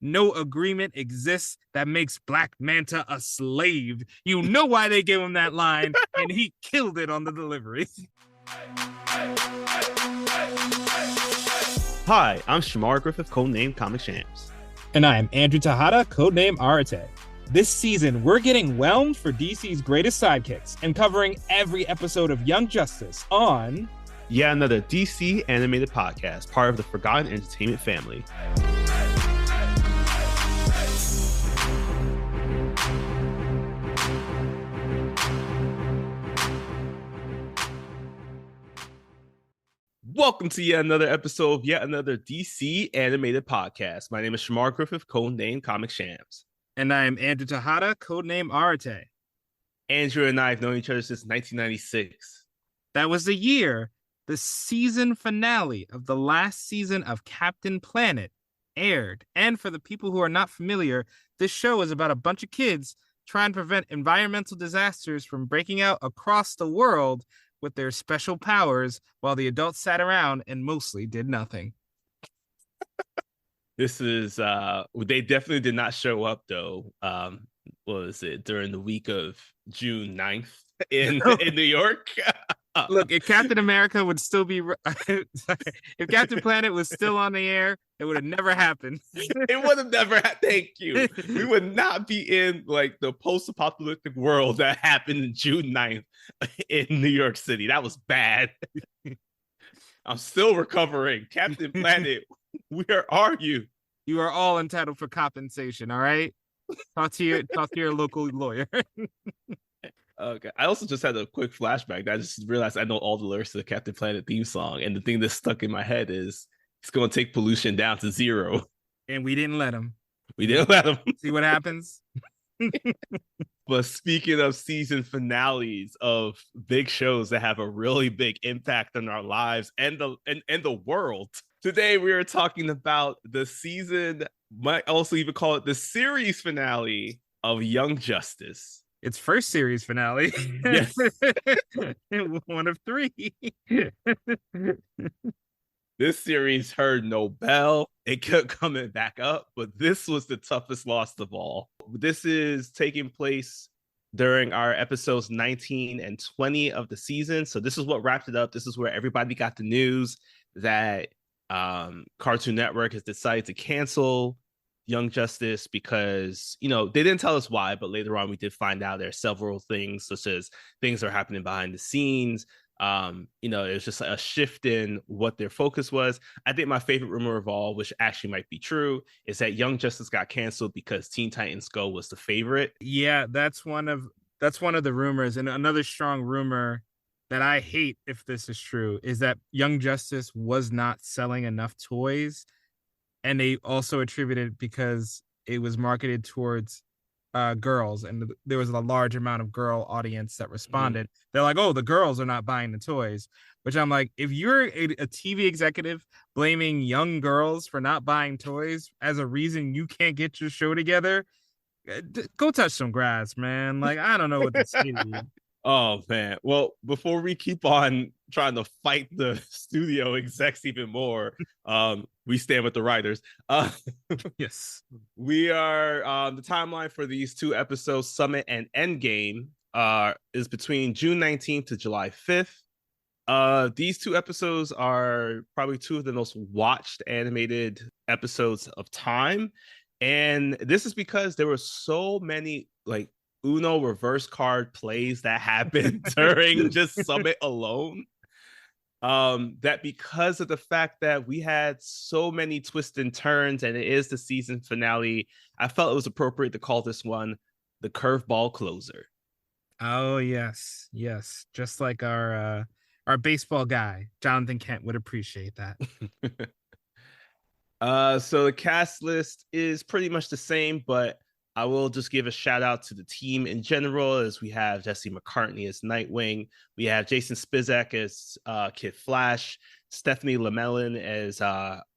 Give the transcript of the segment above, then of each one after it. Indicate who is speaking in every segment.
Speaker 1: no agreement exists that makes Black Manta a slave. You know why they gave him that line, and he killed it on the delivery.
Speaker 2: Hi, I'm Shamar Griffith, codenamed Comic Shams.
Speaker 1: And I am Andrew Tejada, codename Arate. This season, we're getting whelmed for DC's greatest sidekicks and covering every episode of Young Justice on...
Speaker 2: Yet another DC animated podcast, part of the Forgotten Entertainment family. Welcome to yet another episode of yet another DC animated podcast. My name is Shamar Griffith, codenamed Comic Shams.
Speaker 1: And I am Andrew Tejada, codename Arate.
Speaker 2: Andrew and I have known each other since 1996.
Speaker 1: That was the year the season finale of the last season of Captain Planet aired. And for the people who are not familiar, this show is about a bunch of kids trying to prevent environmental disasters from breaking out across the world with their special powers, while the adults sat around and mostly did nothing.
Speaker 2: This is they definitely did not show up though. What was it, during the week of June 9th in New York?
Speaker 1: Look, if Captain America would still be if Captain Planet was still on the air, it would have never happened.
Speaker 2: It would have never thank you. We would not be in like the post-apocalyptic world that happened in June 9th in New York City. That was bad. I'm still recovering. Captain Planet, where are you?
Speaker 1: You are all entitled for compensation, all right? Talk to your local lawyer.
Speaker 2: Okay. I also just had a quick flashback. I just realized I know all the lyrics to the Captain Planet theme song, and the thing that's stuck in my head is it's going to take pollution down to zero.
Speaker 1: And we didn't let him.
Speaker 2: We didn't let him.
Speaker 1: See what happens?
Speaker 2: But speaking of season finales of big shows that have a really big impact on our lives and the world, today we are talking about the season, might also even call it the series finale of Young Justice.
Speaker 1: Its first series finale.
Speaker 2: Yes.
Speaker 1: One of three.
Speaker 2: This series heard no bell. It kept coming back up, but this was the toughest loss of all. This is taking place during our episodes 19 and 20 of the season. So this is what wrapped it up. This is where everybody got the news that Cartoon Network has decided to cancel Young Justice because, they didn't tell us why, but later on we did find out there are several things, such as things are happening behind the scenes. It was just a shift in what their focus was. I think my favorite rumor of all, which actually might be true, is that Young Justice got canceled because Teen Titans Go was the favorite.
Speaker 1: Yeah, that's one of the rumors. And another strong rumor that I hate, if this is true, is that Young Justice was not selling enough toys. And they also attributed because it was marketed towards girls, and there was a large amount of girl audience that responded. They're like, oh, the girls are not buying the toys, which I'm like, if you're a TV executive blaming young girls for not buying toys as a reason you can't get your show together, go touch some grass, man. Like, I don't know what to say to you.
Speaker 2: Oh, man. Well, before we keep on trying to fight the studio execs even more, we stand with the writers.
Speaker 1: Yes.
Speaker 2: We are, the timeline for these two episodes, Summit and Endgame, is between June 19th to July 5th. These two episodes are probably two of the most watched animated episodes of time. And this is because there were so many, like, Uno reverse card plays that happened during just Summit alone, that because of the fact that we had so many twists and turns and it is the season finale, I felt it was appropriate to call this one the Curveball closer.
Speaker 1: Oh, yes. Just like our baseball guy, Jonathan Kent, would appreciate that.
Speaker 2: So the cast list is pretty much the same, but I will just give a shout out to the team in general, as we have Jesse McCartney as Nightwing. We have Jason Spizak as Kid Flash, Stephanie Lemellin as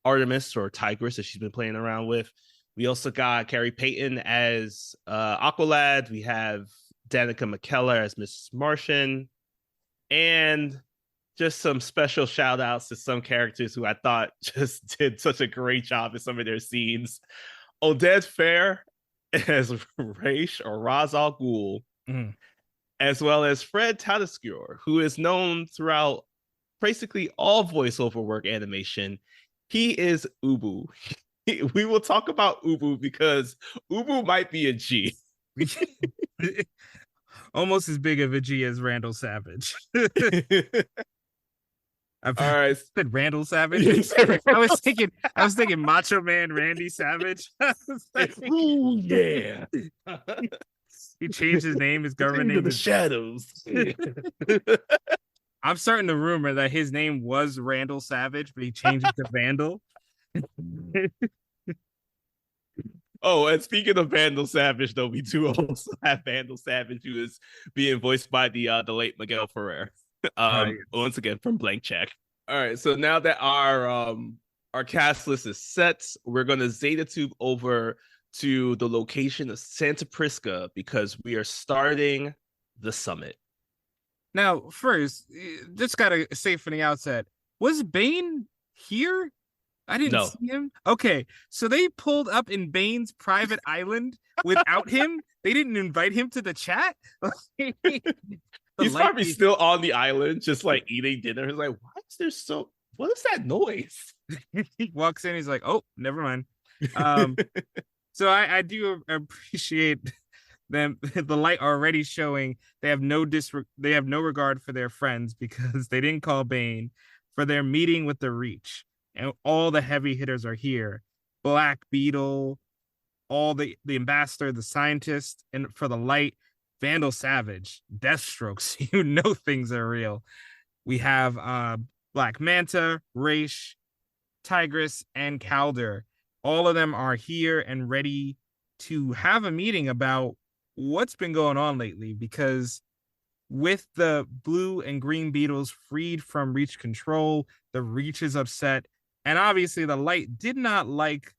Speaker 2: Artemis, or Tigress, that she's been playing around with. We also got Carrie Payton as Aqualad. We have Danica McKellar as Mrs. Martian. And just some special shout outs to some characters who I thought just did such a great job in some of their scenes. Oded Fair as Raish or Ra's al Ghul,
Speaker 1: Mm.
Speaker 2: as well as Fred Tatasciore, who is known throughout basically all voiceover work animation. He is Ubu. We will talk about Ubu because Ubu might be a G.
Speaker 1: Almost as big of a G as Randall Savage. I've
Speaker 2: All right.
Speaker 1: said Randall Savage. I was thinking Macho Man Randy Savage.
Speaker 2: Ooh, yeah.
Speaker 1: He changed his name. His government
Speaker 2: Into
Speaker 1: name
Speaker 2: the
Speaker 1: is.
Speaker 2: shadows.
Speaker 1: I'm starting to rumor that his name was Randall Savage, but he changed it to Vandal.
Speaker 2: Oh, and speaking of Vandal Savage, though, we do also have Vandal Savage, who is being voiced by the late Miguel Ferrer.
Speaker 1: Right.
Speaker 2: Once again from Blank Check. All right, so now that our cast list is set, we're gonna Zeta Tube over to the location of Santa Prisca because we are starting the summit.
Speaker 1: Now, first, just gotta say from the outset, was Bane here? I didn't
Speaker 2: No,
Speaker 1: see him. Okay, so they pulled up in Bane's private island without him. They didn't invite him to the chat. The
Speaker 2: he's
Speaker 1: light.
Speaker 2: probably still on the island, just like eating dinner. He's like, why is there so? What is that noise?
Speaker 1: He walks in. He's like, "Oh, never mind." Um, so I do appreciate them. The light already showing they have no regard for their friends because they didn't call Bane for their meeting with the Reach, and all the heavy hitters are here. Black Beetle, all the ambassador, the scientist, and for the light, Vandal Savage, Deathstrokes. You know things are real. We have Black Manta, Raish, Tigress, and Calder. All of them are here and ready to have a meeting about what's been going on lately because with the blue and green beetles freed from Reach control, the Reach is upset. And obviously, the light did not like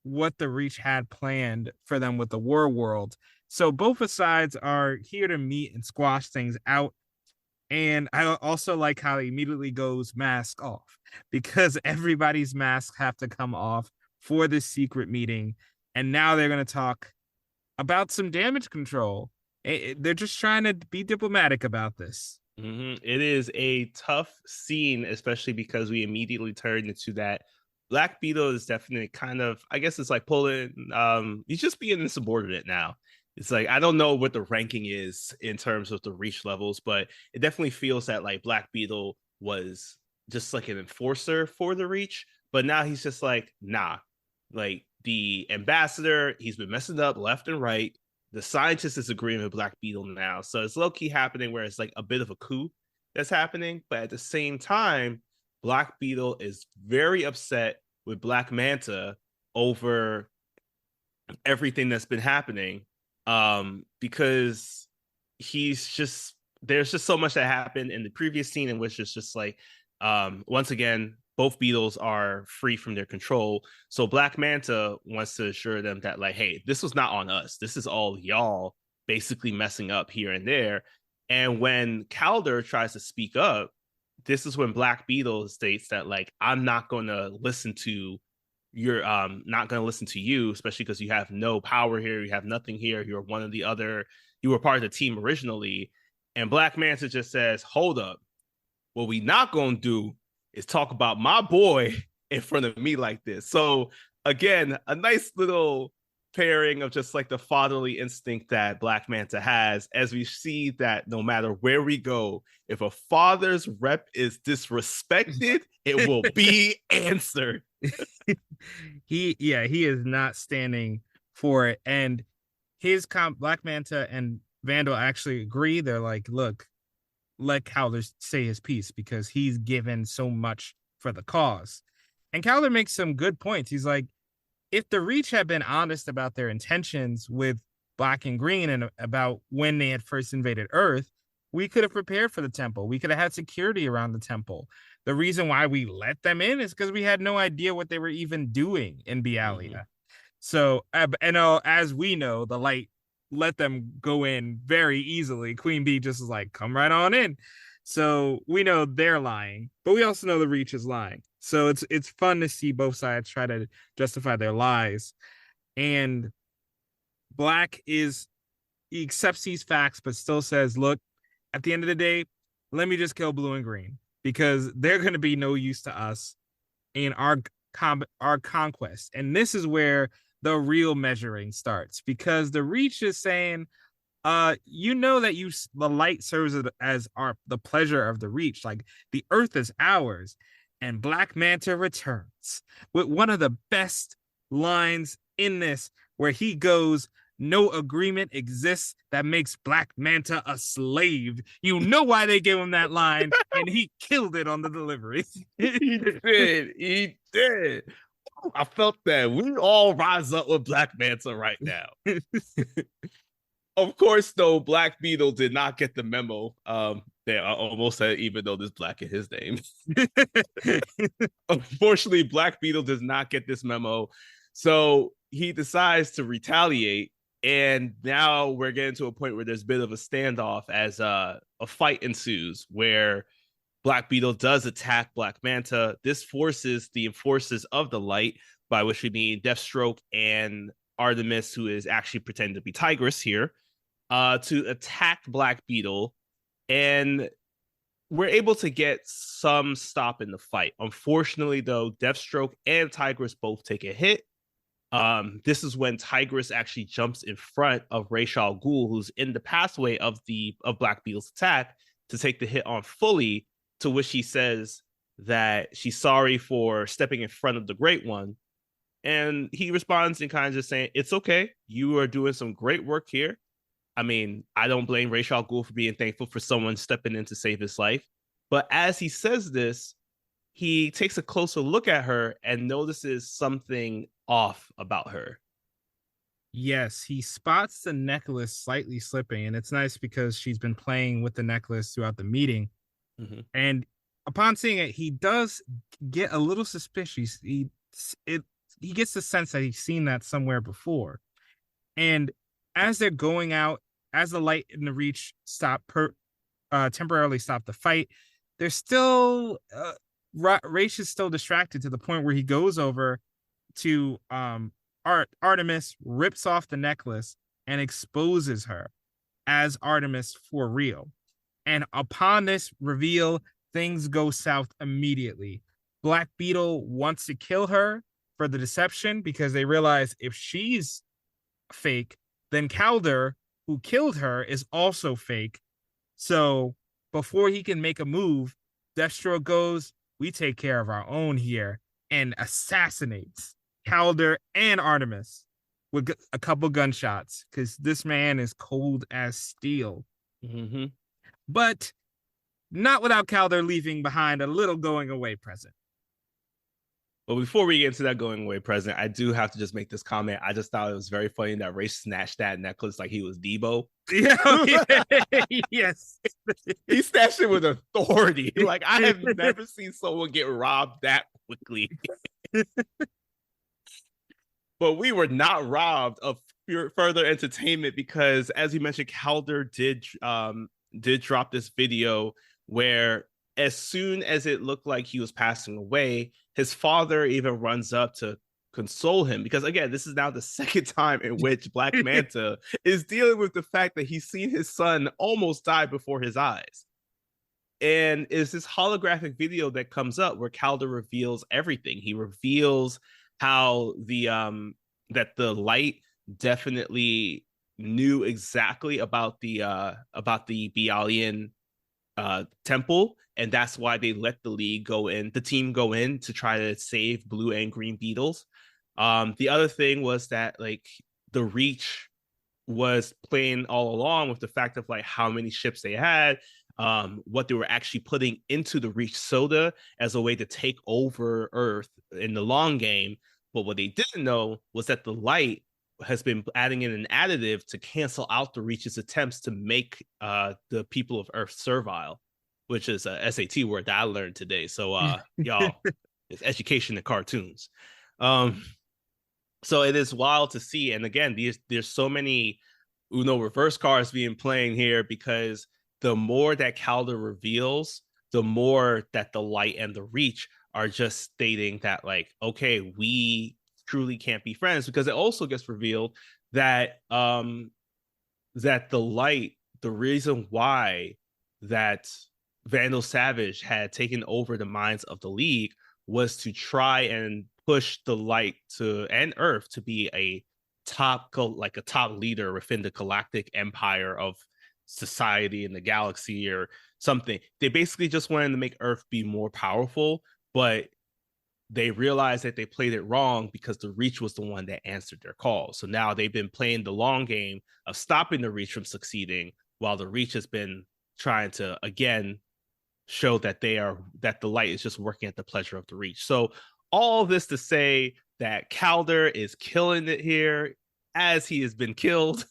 Speaker 1: what the Reach had planned for them with the War World. So both sides are here to meet and squash things out. And I also like how he immediately goes mask off because everybody's masks have to come off for this secret meeting. And now they're going to talk about some damage control. They're just trying to be diplomatic about this.
Speaker 2: Mm-hmm. It is a tough scene, especially because we immediately turn into that. Black Beetle is definitely kind of, I guess it's like pulling, he's just being insubordinate now. It's like, I don't know what the ranking is in terms of the reach levels, but it definitely feels that like Black Beetle was just like an enforcer for the reach. But now he's just like, nah, like the ambassador, he's been messing up left and right. The scientist is agreeing with Black Beetle now. So it's low key happening where it's like a bit of a coup that's happening. But at the same time, Black Beetle is very upset with Black Manta over everything that's been happening. Because he's just there's just so much that happened in the previous scene in which it's just like once again both beetles are free from their control. So Black Manta wants to assure them that, like, hey, this was not on us. This is all y'all basically messing up here and there. And when Calder tries to speak up, this is when Black Beetle states that, like, I'm not going to listen to you're not going to listen to you, especially because you have no power here. You have nothing here. You're one of the other. You were part of the team originally. And Black Manta just says, hold up. What we not going to do is talk about my boy in front of me like this. So again, a nice little pairing of just like the fatherly instinct that Black Manta has, as we see that no matter where we go, if a father's rep is disrespected, it will be answered.
Speaker 1: He is not standing for it. And Black Manta and Vandal actually agree. They're like, look, let Calder say his piece because he's given so much for the cause. And Calder makes some good points. He's like, if the Reach had been honest about their intentions with Black and Green and about when they had first invaded Earth, we could have prepared for the temple. We could have had security around the temple. The reason why we let them in is because we had no idea what they were even doing in Bialia.
Speaker 2: Mm-hmm.
Speaker 1: So, as we know, the light let them go in very easily. Queen Bee just is like, come right on in. So we know they're lying, but we also know the Reach is lying. So it's fun to see both sides try to justify their lies. And Black is he accepts these facts, but still says, "Look, at the end of the day, let me just kill Blue and Green because they're going to be no use to us in our conquest." And this is where the real measuring starts because the Reach is saying, you know that the light serves as our the pleasure of the Reach, like the Earth is ours." And Black Manta returns with one of the best lines in this, where he goes, "No agreement exists that makes Black Manta a slave." You know why they gave him that line, and he killed it on the delivery.
Speaker 2: He did. He did. I felt that. We all rise up with Black Manta right now. Of course, though, Black Beetle did not get the memo. They almost said, even though there's black in his name. Unfortunately, Black Beetle does not get this memo. So he decides to retaliate. And now we're getting to a point where there's a bit of a standoff as a fight ensues where Black Beetle does attack Black Manta. This forces the enforcers of the light, by which we mean Deathstroke and Artemis, who is actually pretending to be Tigress here, to attack Black Beetle. And we're able to get some stop in the fight. Unfortunately, though, Deathstroke and Tigress both take a hit. This is when Tigress actually jumps in front of Ra's al Ghul, who's in the pathway of Black Beetle's attack, to take the hit on fully, to which he says that she's sorry for stepping in front of the Great One. And he responds in kind of just saying, "It's okay. You are doing some great work here. I mean, I don't blame Ra's al Ghul for being thankful for someone stepping in to save his life." But as he says this, he takes a closer look at her and notices something off about her.
Speaker 1: Yes, he spots the necklace slightly slipping, and it's nice because she's been playing with the necklace throughout the meeting.
Speaker 2: Mm-hmm.
Speaker 1: And upon seeing it, he does get a little suspicious. It he gets the sense that he's seen that somewhere before. And as they're going out, as the light and the Reach temporarily stop the fight, they're still Raish is still distracted to the point where he goes over to Artemis, rips off the necklace, and exposes her as Artemis for real. And upon this reveal, things go south immediately. Black Beetle wants to kill her for the deception because they realize if she's fake, then Calder, who killed her, is also fake. So before he can make a move, Deathstroke goes, "We take care of our own here," and assassinates Calder and Artemis with a couple gunshots because this man is cold as steel.
Speaker 2: Mm-hmm.
Speaker 1: But not without Calder leaving behind a little going away present.
Speaker 2: But before we get into that going away present, I do have to just make this comment. I just thought it was very funny that Ray snatched that necklace like he was Debo.
Speaker 1: Yes.
Speaker 2: He snatched it with authority. Like, I have never seen someone get robbed that quickly. But we were not robbed of further entertainment because, as you mentioned, Calder did drop this video where, as soon as it looked like he was passing away, his father even runs up to console him because, again, this is now the second time in which Black Manta is dealing with the fact that he's seen his son almost die before his eyes. And it's this holographic video that comes up where Calder reveals everything. He reveals how that the light definitely knew exactly about the Bialian temple, and that's why they let the team go in to try to save blue and green beetles. The other thing was that, like, the Reach was playing all along with the fact of like how many ships they had, what they were actually putting into the Reach soda as a way to take over Earth in the long game. But what they didn't know was that the light has been adding in an additive to cancel out the Reach's attempts to make the people of Earth servile, which is a SAT word that I learned today. So y'all, it's education and cartoons. So it is wild to see. And again, there's so many Uno reverse cards being playing here because the more that Calder reveals, the more that the light and the Reach are just stating that, like, okay, we truly can't be friends, because it also gets revealed that that the light, the reason why that Vandal Savage had taken over the minds of the League was to try and push the light to and Earth to be a like a top leader within the galactic empire of society in the galaxy or something. They basically just wanted to make Earth be more powerful, but they realized that they played it wrong because the Reach was the one that answered their call. So now they've been playing the long game of stopping the Reach from succeeding, while the Reach has been trying to again show that the light is just working at the pleasure of the Reach. So all this to say that Calder is killing it here as he has been killed.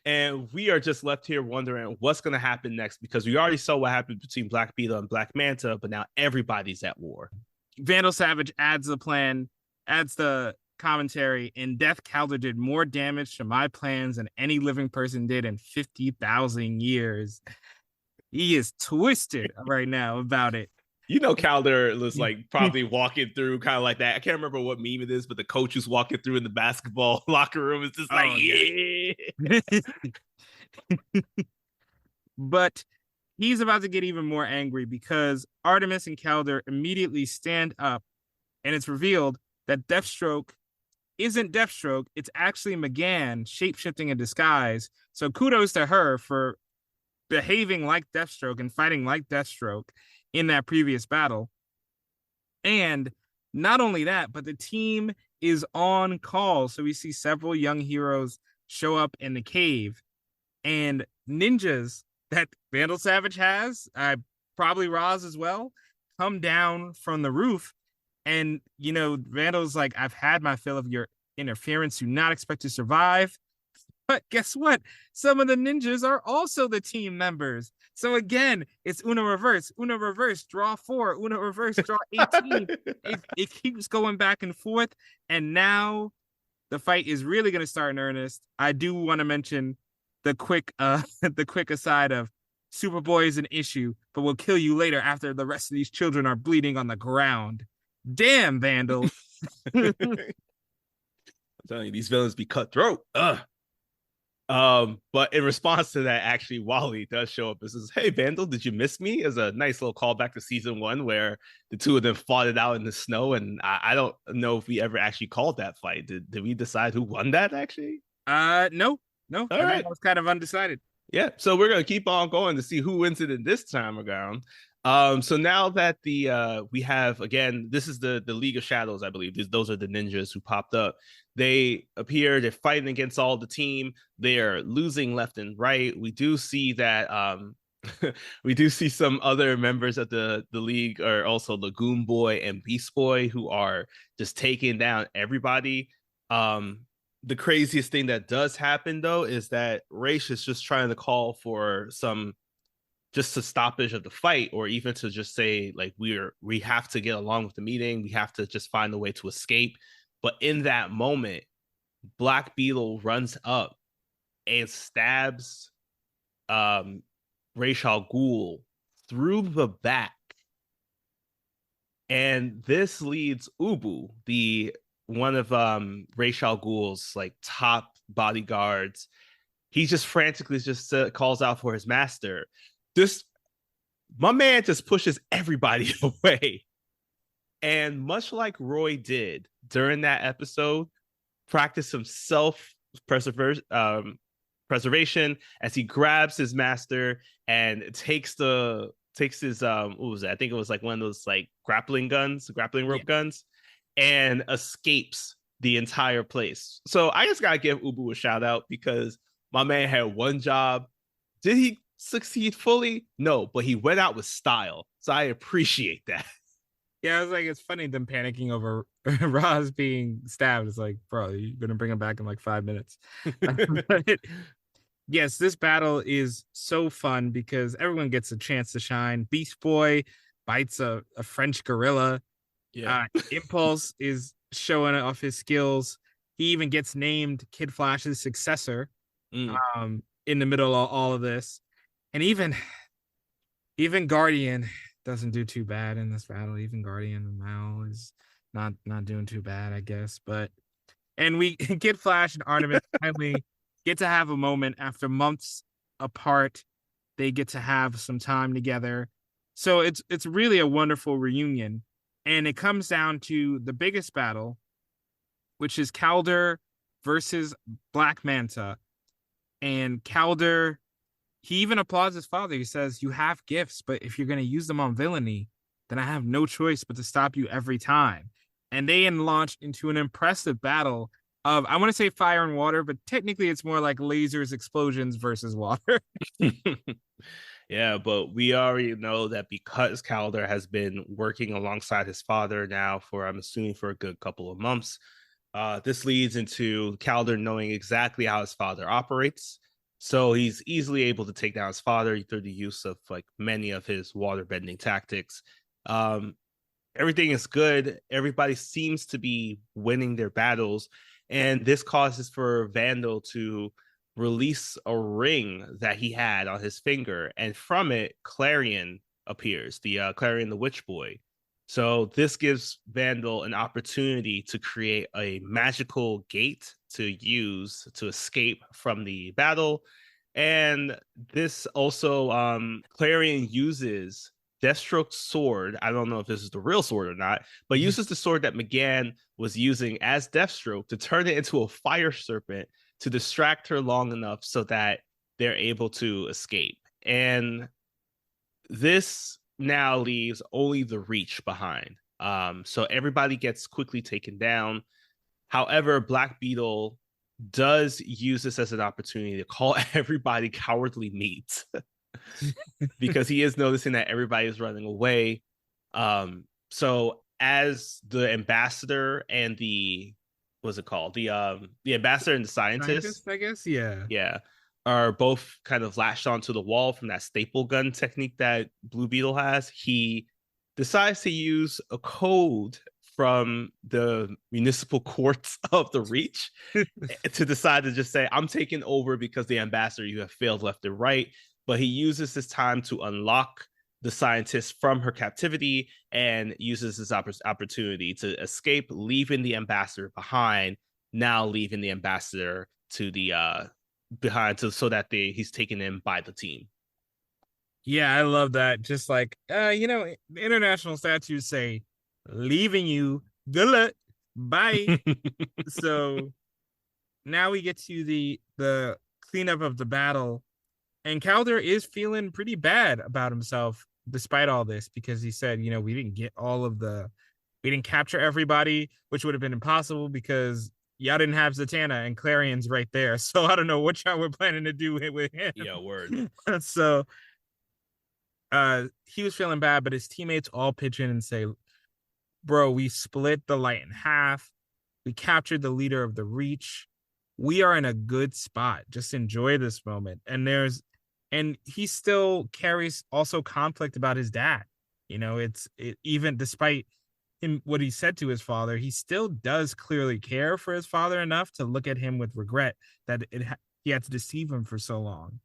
Speaker 2: And we are just left here wondering what's going to happen next, because we already saw what happened between Black Beetle and Black Manta, but now everybody's at war.
Speaker 1: Vandal Savage adds the plan, adds the commentary. In death, Calder did more damage to my plans than any living person did in 50,000 years. He is twisted right now about it.
Speaker 2: You know, Calder was like probably walking through kind of like that. I can't remember what meme it is, but the coach who's walking through in the basketball locker room is just like,
Speaker 1: Oh,
Speaker 2: yeah.
Speaker 1: But he's about to get even more angry because Artemis and Calder immediately stand up, and it's revealed that Deathstroke isn't Deathstroke. It's actually McGann shapeshifting in disguise. So kudos to her for behaving like Deathstroke and fighting like Deathstroke in that previous battle. And not only that, but the team is on call. So we see several young heroes show up in the cave, and ninjas that Vandal Savage has, probably Roz as well, come down from the roof. And, Vandal's like, I've had my fill of your interference. Do not expect to survive. But guess what? Some of the ninjas are also the team members. So again, it's Uno reverse, draw 4, Uno reverse, draw 18. It keeps going back and forth. And now the fight is really going to start in earnest. I do want to mention the quick the quick aside of Superboy is an issue, but we'll kill you later after the rest of these children are bleeding on the ground. Damn, Vandal.
Speaker 2: I'm telling you, these villains be cutthroat. Ugh. But in response to that, actually, Wally does show up and says, "Hey, Vandal, did you miss me?" As a nice little callback to season 1, where the two of them fought it out in the snow. And I don't know if we ever actually called that fight. Did we decide who won that? Actually,
Speaker 1: No.
Speaker 2: all
Speaker 1: I think
Speaker 2: right.
Speaker 1: I was kind of undecided.
Speaker 2: Yeah, so we're gonna keep on going to see who wins it in this time around. So now that the we have again, this is the League of Shadows, I believe. Those are the ninjas who popped up. They appear, they're fighting against all the team. They are losing left and right. We do see that we do see some other members of the league are also Lagoon Boy and Beast Boy, who are just taking down everybody. The craziest thing that does happen though is that Raish is just trying to call for some just a stoppage of the fight, or even to just say like we have to get along with the meeting, we have to just find a way to escape. But in that moment, Black Beetle runs up and stabs Ra's al Ghul through the back, and this leads Ubu, the one of Ra's al Ghul's like top bodyguards. He just frantically just calls out for his master. This my man just pushes everybody away, and much like Roy did during that episode, practice some self preservation as he grabs his master and takes his what was it? I think it was like one of those like grappling rope guns, and escapes the entire place. So I just gotta give Ubu a shout out, because my man had one job. Did he succeed fully? No, but he went out with style. So I appreciate that.
Speaker 1: Yeah, I was like, it's funny them panicking over Roz being stabbed. It's like, bro, you're gonna bring him back in like 5 minutes. But yes, this battle is so fun because everyone gets a chance to shine. Beast Boy bites a French gorilla.
Speaker 2: Yeah.
Speaker 1: Impulse is showing off his skills. He even gets named Kid Flash's successor in the middle of all of this. And even Guardian doesn't do too bad in this battle. Even Guardian Mao is not doing too bad, I guess. But And we Kid Flash and Artemis finally get to have a moment after months apart. They get to have some time together. So it's really a wonderful reunion. And it comes down to the biggest battle, which is Calder versus Black Manta. And Calder, he even applauds his father. He says, "You have gifts, but if you're going to use them on villainy, then I have no choice but to stop you every time." And they launch into an impressive battle of, I want to say fire and water, but technically it's more like lasers, explosions versus water.
Speaker 2: Yeah, but we already know that because Calder has been working alongside his father now for, I'm assuming, for a good couple of months, this leads into Calder knowing exactly how his father operates. So he's easily able to take down his father through the use of like many of his water bending tactics. Um, Everything is good. Everybody seems to be winning their battles. And this causes for Vandal to release a ring that he had on his finger. And from it, Clarion appears, the Clarion the Witch Boy. So this gives Vandal an opportunity to create a magical gate to use to escape from the battle. And this also, Clarion uses Deathstroke's sword. I don't know if this is the real sword or not, but uses the sword that McGann was using as Deathstroke to turn it into a fire serpent to distract her long enough so that they're able to escape. And this now leaves only the Reach behind. So everybody gets quickly taken down. However, Black Beetle does use this as an opportunity to call everybody cowardly meat because he is noticing that everybody is running away. So as the ambassador and the what's it called? The ambassador and the scientist,
Speaker 1: Scientist, I guess. Yeah.
Speaker 2: yeah, are both kind of latched onto the wall from that staple gun technique that Blue Beetle has. He decides to use a code from the municipal courts of the Reach to decide to just say, I'm taking over because the ambassador, you have failed left and right. But he uses this time to unlock the scientist from her captivity and uses this opportunity to escape, leaving the ambassador behind, now leaving the ambassador to the behind so that he's taken in by the team.
Speaker 1: Yeah, I love that. Just like international statutes say, leaving you, good luck, bye. So now we get to the cleanup of the battle, and Calder is feeling pretty bad about himself despite all this, because he said, we didn't capture everybody, which would have been impossible because y'all didn't have Zatanna and Clarion's right there. So I don't know what y'all were planning to do with
Speaker 2: Yeah, word.
Speaker 1: him. So he was feeling bad, but his teammates all pitch in and say, "Bro, we split the light in half. We captured the leader of the Reach. We are in a good spot. Just enjoy this moment." And he still carries also conflict about his dad. Even despite him what he said to his father, he still does clearly care for his father enough to look at him with regret that he had to deceive him for so long.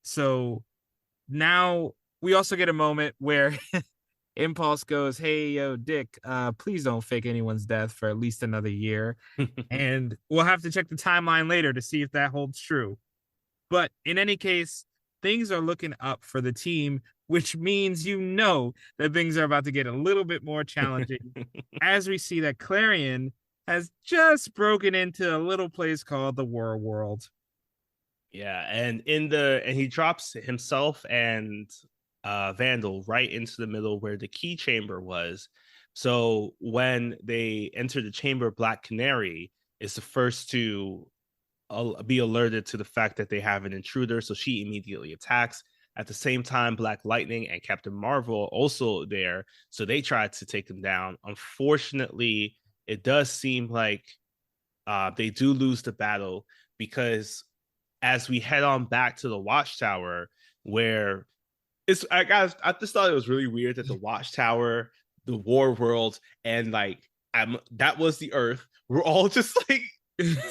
Speaker 1: So now we also get a moment where Impulse goes, "Hey, yo, Dick, please don't fake anyone's death for at least another year." And we'll have to check the timeline later to see if that holds true. But in any case, things are looking up for the team, which means that things are about to get a little bit more challenging as we see that Clarion has just broken into a little place called the War World.
Speaker 2: Yeah, and he drops himself and Vandal right into the middle where the key chamber was. So when they enter the chamber, Black Canary is the first to be alerted to the fact that they have an intruder, so she immediately attacks. At the same time, Black Lightning and Captain Marvel also there, so they try to take them down. Unfortunately, it does seem like they do lose the battle because as we head on back to the Watchtower, where I just thought it was really weird that the Watchtower, the War World, and that was the Earth. We're all just like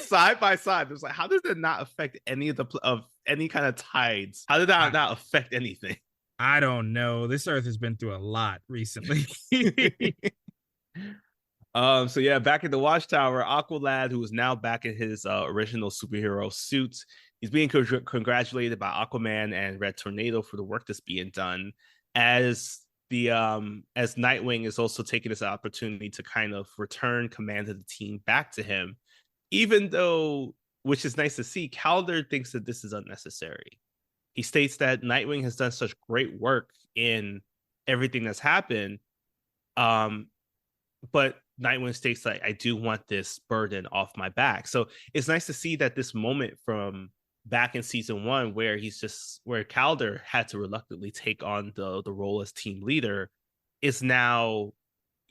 Speaker 2: side by side. It's like, how does that not affect any of any kind of tides? How did that
Speaker 1: I,
Speaker 2: not affect anything?
Speaker 1: I don't know. This Earth has been through a lot recently.
Speaker 2: So yeah, back in the Watchtower, Aqualad, who is now back in his original superhero suit, he's being congratulated by Aquaman and Red Tornado for the work that's being done. As as Nightwing is also taking this opportunity to kind of return command of the team back to him, even though, which is nice to see, Calder thinks that this is unnecessary. He states that Nightwing has done such great work in everything that's happened. Um, but Nightwing states like, I do want this burden off my back. So it's nice to see that this moment from back in season one, where where Calder had to reluctantly take on the role as team leader, is now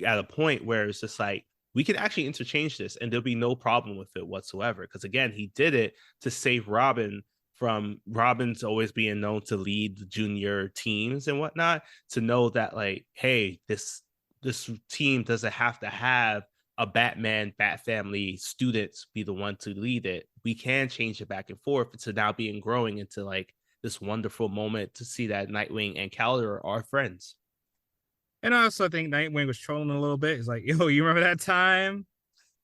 Speaker 2: at a point where it's just like, we can actually interchange this and there'll be no problem with it whatsoever. Because again, he did it to save Robin from Robin's always being known to lead the junior teams and whatnot, to know that like, hey, this team doesn't have to have a Batman, Bat Family students be the one to lead it. We can change it back and forth to now being growing into like this wonderful moment to see that Nightwing and Calder are friends.
Speaker 1: And I also think Nightwing was trolling a little bit. He's like, yo, you remember that time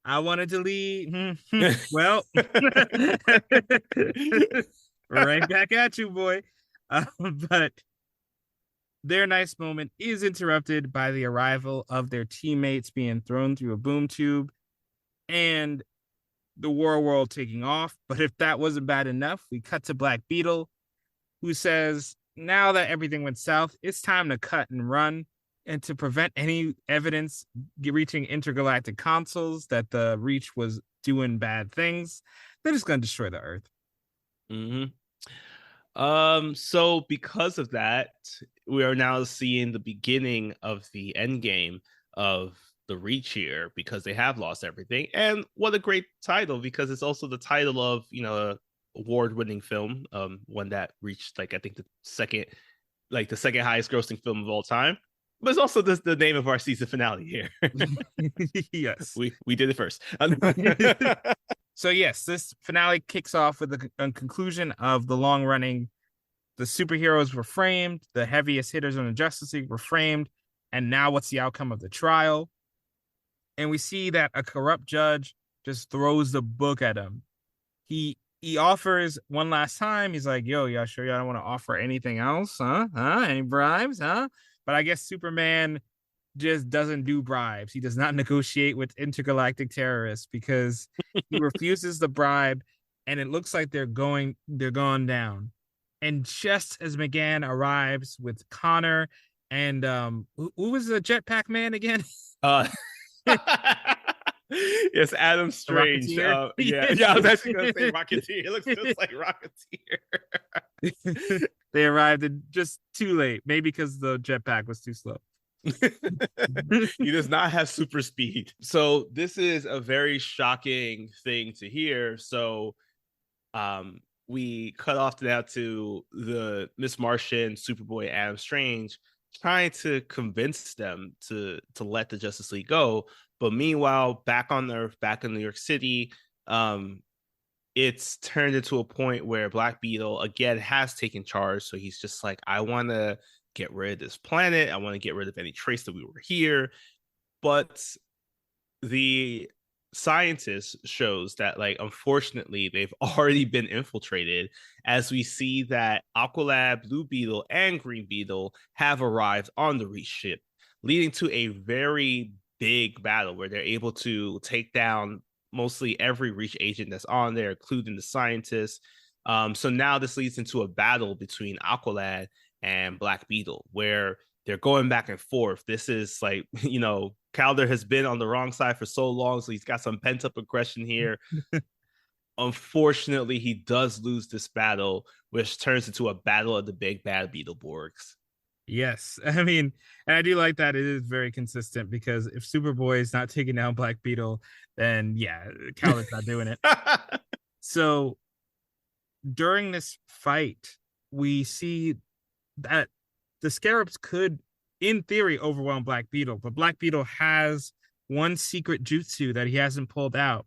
Speaker 1: I wanted to lead? Well, right back at you, boy. But their nice moment is interrupted by the arrival of their teammates being thrown through a boom tube and the war world taking off. But if that wasn't bad enough, we cut to Black Beetle, who says, now that everything went south, it's time to cut and run. And to prevent any evidence reaching intergalactic consoles that the Reach was doing bad things, they're just going to destroy the Earth.
Speaker 2: Mm-hmm. So because of that, we are now seeing the beginning of the end game of the Reach here, because they have lost everything. And what a great title, because it's also the title of, you know, a award-winning film, one that reached like I think the second highest grossing film of all time. But it's also the name of our season finale here.
Speaker 1: Yes.
Speaker 2: We did it first.
Speaker 1: So yes, this finale kicks off with the conclusion of the long running. The superheroes were framed, the heaviest hitters on the Justice League were framed, and now what's the outcome of the trial? And we see that a corrupt judge just throws the book at him. He offers one last time. He's like, yo, y'all sure y'all don't want to offer anything else? Huh? Any bribes? Huh? But I guess Superman just doesn't do bribes. He does not negotiate with intergalactic terrorists because he refuses the bribe, and it looks like they're gone down. And just as McGann arrives with Connor and who was the jetpack man again?
Speaker 2: Uh, yes, Adam Strange. Yeah, I was actually gonna say Rocketeer. It looks just like Rocketeer.
Speaker 1: They arrived just too late, maybe because the jetpack was too slow.
Speaker 2: He does not have super speed. So this is a very shocking thing to hear. So we cut off now to the Miss Martian, Superboy, Adam Strange trying to convince them to let the Justice League go. But meanwhile, back on Earth, back in New York City, it's turned into a point where Black Beetle again has taken charge. So he's just like, I want to get rid of this planet. I want to get rid of any trace that we were here. But the scientist shows that, like, unfortunately, they've already been infiltrated, as we see that Aqualad, Blue Beetle, and Green Beetle have arrived on the Reach ship, leading to a very big battle where they're able to take down mostly every Reach agent that's on there, including the scientists. So now this leads into a battle between Aqualad and Black Beetle, where they're going back and forth. This is like, you know, Calder has been on the wrong side for so long, so he's got some pent up aggression here. Unfortunately, he does lose this battle, which turns into a battle of the big bad Beetleborgs.
Speaker 1: Yes. I mean, and I do like that it is very consistent, because if Superboy is not taking down Black Beetle, then yeah, Calder's not doing it. So during this fight, we see that the Scarabs could, in theory, overwhelm Black Beetle, but Black Beetle has one secret jutsu that he hasn't pulled out,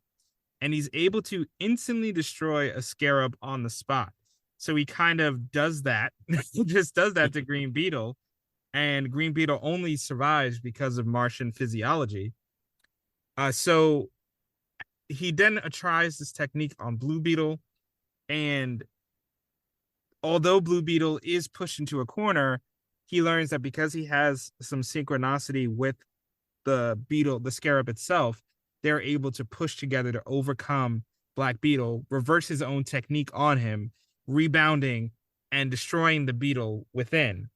Speaker 1: and he's able to instantly destroy a Scarab on the spot. So he kind of does that, just does that to Green Beetle, and Green Beetle only survives because of Martian physiology. So he then tries this technique on Blue Beetle, and although Blue Beetle is pushed into a corner, he learns that because he has some synchronicity with the beetle, the scarab itself, they're able to push together to overcome Black Beetle, reverse his own technique on him, rebounding and destroying the beetle within.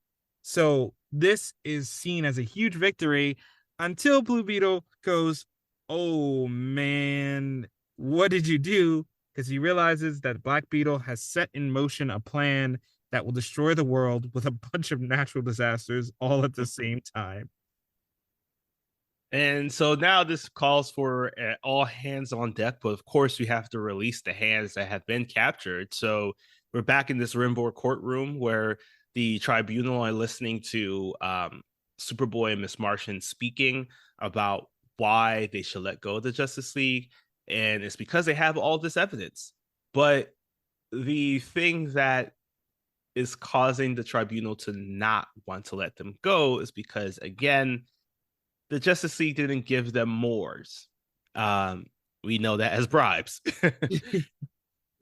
Speaker 1: So this is seen as a huge victory until Blue Beetle goes, "Oh man, what did you do?" Because he realizes that Black Beetle has set in motion a plan that will destroy the world with a bunch of natural disasters all at the same time.
Speaker 2: And so now this calls for all hands on deck, but of course we have to release the hands that have been captured. So we're back in this Rimbo courtroom where the tribunal are listening to Superboy and Miss Martian speaking about why they should let go of the Justice League, and it's because they have all this evidence. But the thing that is causing the tribunal to not want to let them go is because, again, the Justice League didn't give them mores. Um, we know that as bribes.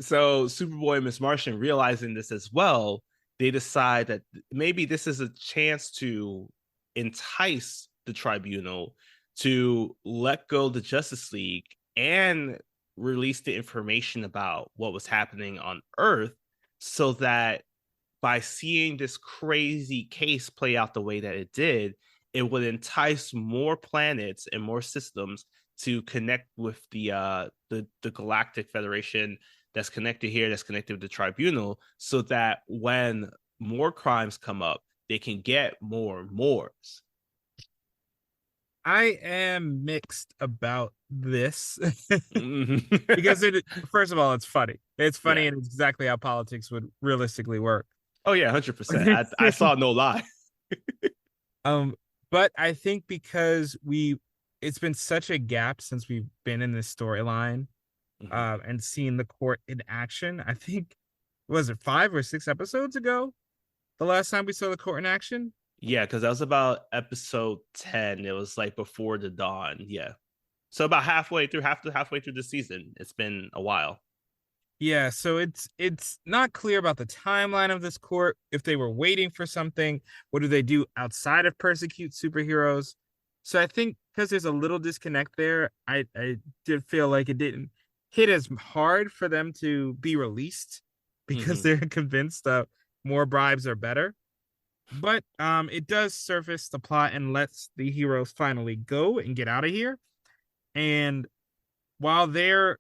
Speaker 2: So Superboy and Miss Martian, realizing this as well, they decide that maybe this is a chance to entice the tribunal to let go the Justice League and release the information about what was happening on Earth, so that by seeing this crazy case play out the way that it did, it would entice more planets and more systems to connect with the Galactic Federation that's connected here, that's connected with the Tribunal, so that when more crimes come up, they can get more mores.
Speaker 1: I am mixed about this because
Speaker 2: Mhm.
Speaker 1: it first of all, it's funny. It's funny
Speaker 2: Yeah.
Speaker 1: and it's exactly how politics would realistically work.
Speaker 2: Oh yeah, 100%. I saw no lie.
Speaker 1: um, but I think because it's been such a gap since we've been in this storyline,
Speaker 2: Mhm.
Speaker 1: and seen the court in action. I think was it 5 or 6 episodes ago the last time we saw the court in action.
Speaker 2: Yeah, because that was about episode 10. It was like before the dawn. Yeah. So about halfway through the season. It's been a while.
Speaker 1: Yeah, so it's not clear about the timeline of this court. If they were waiting for something, what do they do outside of persecute superheroes? So I think because there's a little disconnect there, I did feel like it didn't hit as hard for them to be released because
Speaker 2: Hmm.
Speaker 1: they're convinced that more bribes are better. But it does surface the plot and lets the heroes finally go and get out of here. And while they're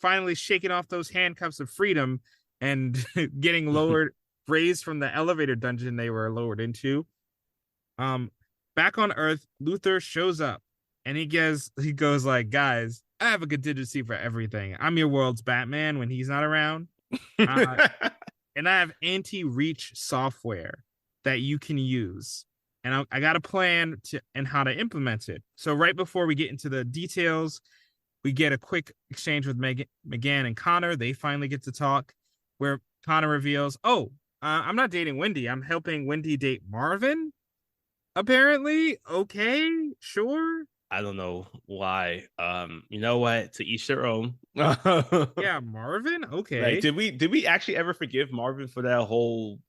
Speaker 1: finally shaking off those handcuffs of freedom and getting lowered, raised from the elevator dungeon they were lowered into, um, back on Earth, Luther shows up and he goes like, "Guys, I have a contingency for everything. I'm your world's Batman when he's not around. Uh, and I have anti-reach software that you can use. And I got a plan to and how to implement it. So right before we get into the details, we get a quick exchange with McGann and Connor. They finally get to talk, where Connor reveals, "Oh, I'm not dating Wendy. I'm helping Wendy date Marvin." Apparently, okay, sure,
Speaker 2: I don't know why. You know what? To each their own.
Speaker 1: yeah, Marvin,
Speaker 2: Like,
Speaker 1: okay.
Speaker 2: did we actually ever forgive Marvin for that whole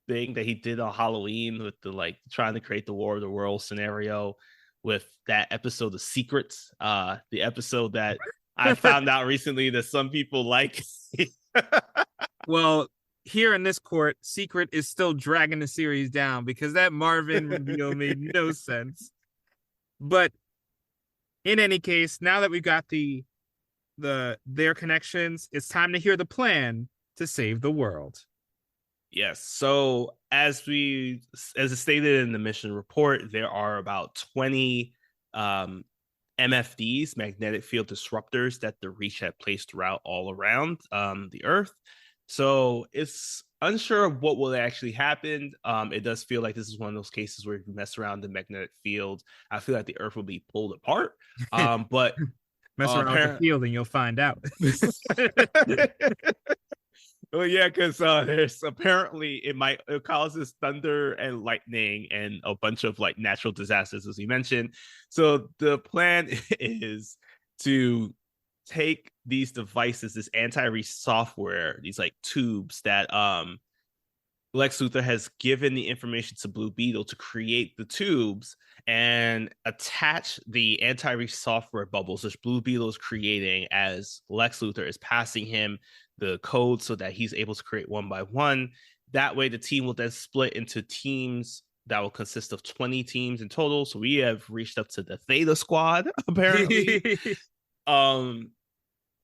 Speaker 2: thing that he did on Halloween with the like trying to create the War of the World scenario with that episode of Secrets? The episode that I found out recently that some people like.
Speaker 1: Well, here in this court, Secret is still dragging the series down because that Marvin reveal made no sense. But in any case, now that we've got their connections, it's time to hear the plan to save the world.
Speaker 2: Yes. So as stated in the mission report, there are about 20 um, MFDs, magnetic field disruptors, that the Reach had placed throughout all around the Earth. So it's unsure of what will actually happen. It does feel like this is one of those cases where if you mess around the magnetic field, I feel like the Earth will be pulled apart. But
Speaker 1: Mess around with the
Speaker 2: apparently,
Speaker 1: field and you'll find out.
Speaker 2: Well, yeah, because there's apparently it causes thunder and lightning and a bunch of like natural disasters, as you mentioned. So the plan is to take these devices, this anti-reach software, these like tubes that Lex Luthor has given the information to Blue Beetle to create the tubes and attach the anti-reach software bubbles which Blue Beetle is creating as Lex Luthor is passing him the code so that he's able to create one by one. That way, the team will then split into teams that will consist of 20 teams in total. So we have reached up to the Theta Squad, apparently. Um,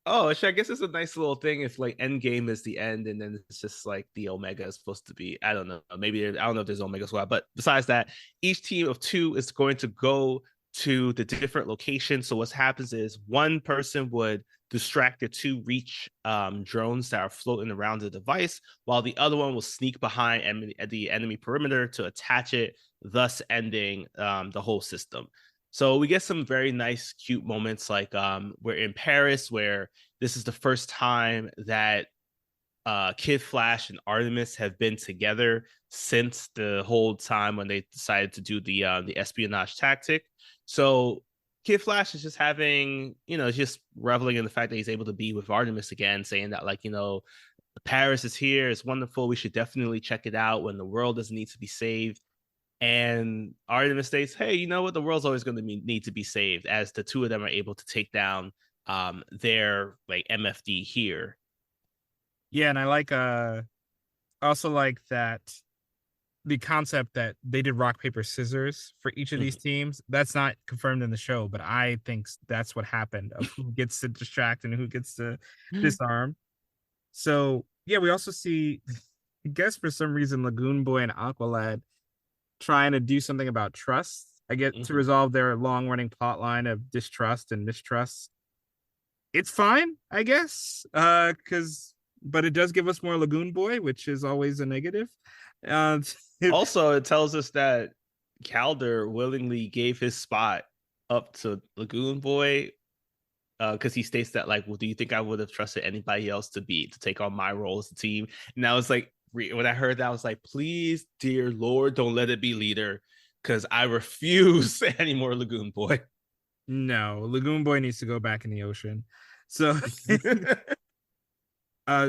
Speaker 2: Oh, I guess it's a nice little thing if like Endgame is the end and then it's just like the Omega is supposed to be. I don't know. Maybe I don't know if there's Omega Squad, but besides that, each team of two is going to go to the different locations. So what happens is one person would distract the two reach drones that are floating around the device, while the other one will sneak behind the enemy perimeter to attach it, thus ending the whole system. So we get some very nice, cute moments like we're in Paris, where this is the first time that Kid Flash and Artemis have been together since the whole time when they decided to do the espionage tactic. So Kid Flash is just having, just reveling in the fact that he's able to be with Artemis again, saying that like, Paris is here, it's wonderful, we should definitely check it out when the world doesn't need to be saved. And Artemis states, "Hey, you know what? The world's always going to need to be saved." As the two of them are able to take down their like MFD here.
Speaker 1: Yeah, and I like also like that the concept that they did rock paper scissors for each of these
Speaker 2: Mhm.
Speaker 1: teams. That's not confirmed in the show, but I think that's what happened of who gets to distract and who gets to disarm. So yeah, we also see, I guess for some reason, Lagoon Boy and Aqualad trying to do something about trust. I get to
Speaker 2: Mhm.
Speaker 1: resolve their long running plot line of distrust and mistrust. It's fine, I guess. Because but it does give us more Lagoon Boy, which is always a negative. Uh,
Speaker 2: Also, it tells us that Calder willingly gave his spot up to Lagoon Boy because he states that like, well, do you think I would have trusted anybody else to take on my role as a team? And I was like, when I heard that, I was like, please, dear Lord, don't let it be leader, because I refuse any more Lagoon Boy.
Speaker 1: no, Lagoon Boy needs to go back in the ocean. So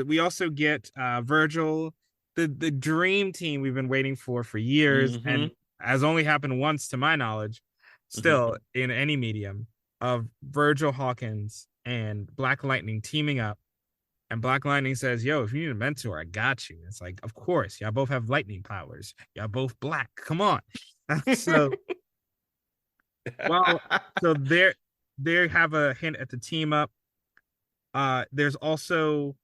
Speaker 1: we also get Virgil, the dream team we've been waiting for years,
Speaker 2: Mm-hmm.
Speaker 1: and has only happened once to my knowledge,
Speaker 2: Mm-hmm.
Speaker 1: still in any medium, of Virgil Hawkins and Black Lightning teaming up. And Black Lightning says, "Yo, if you need a mentor, I got you." It's like, of course, y'all both have lightning powers. Y'all both black. Come on. So, well, so they have a hint at the team up. There's also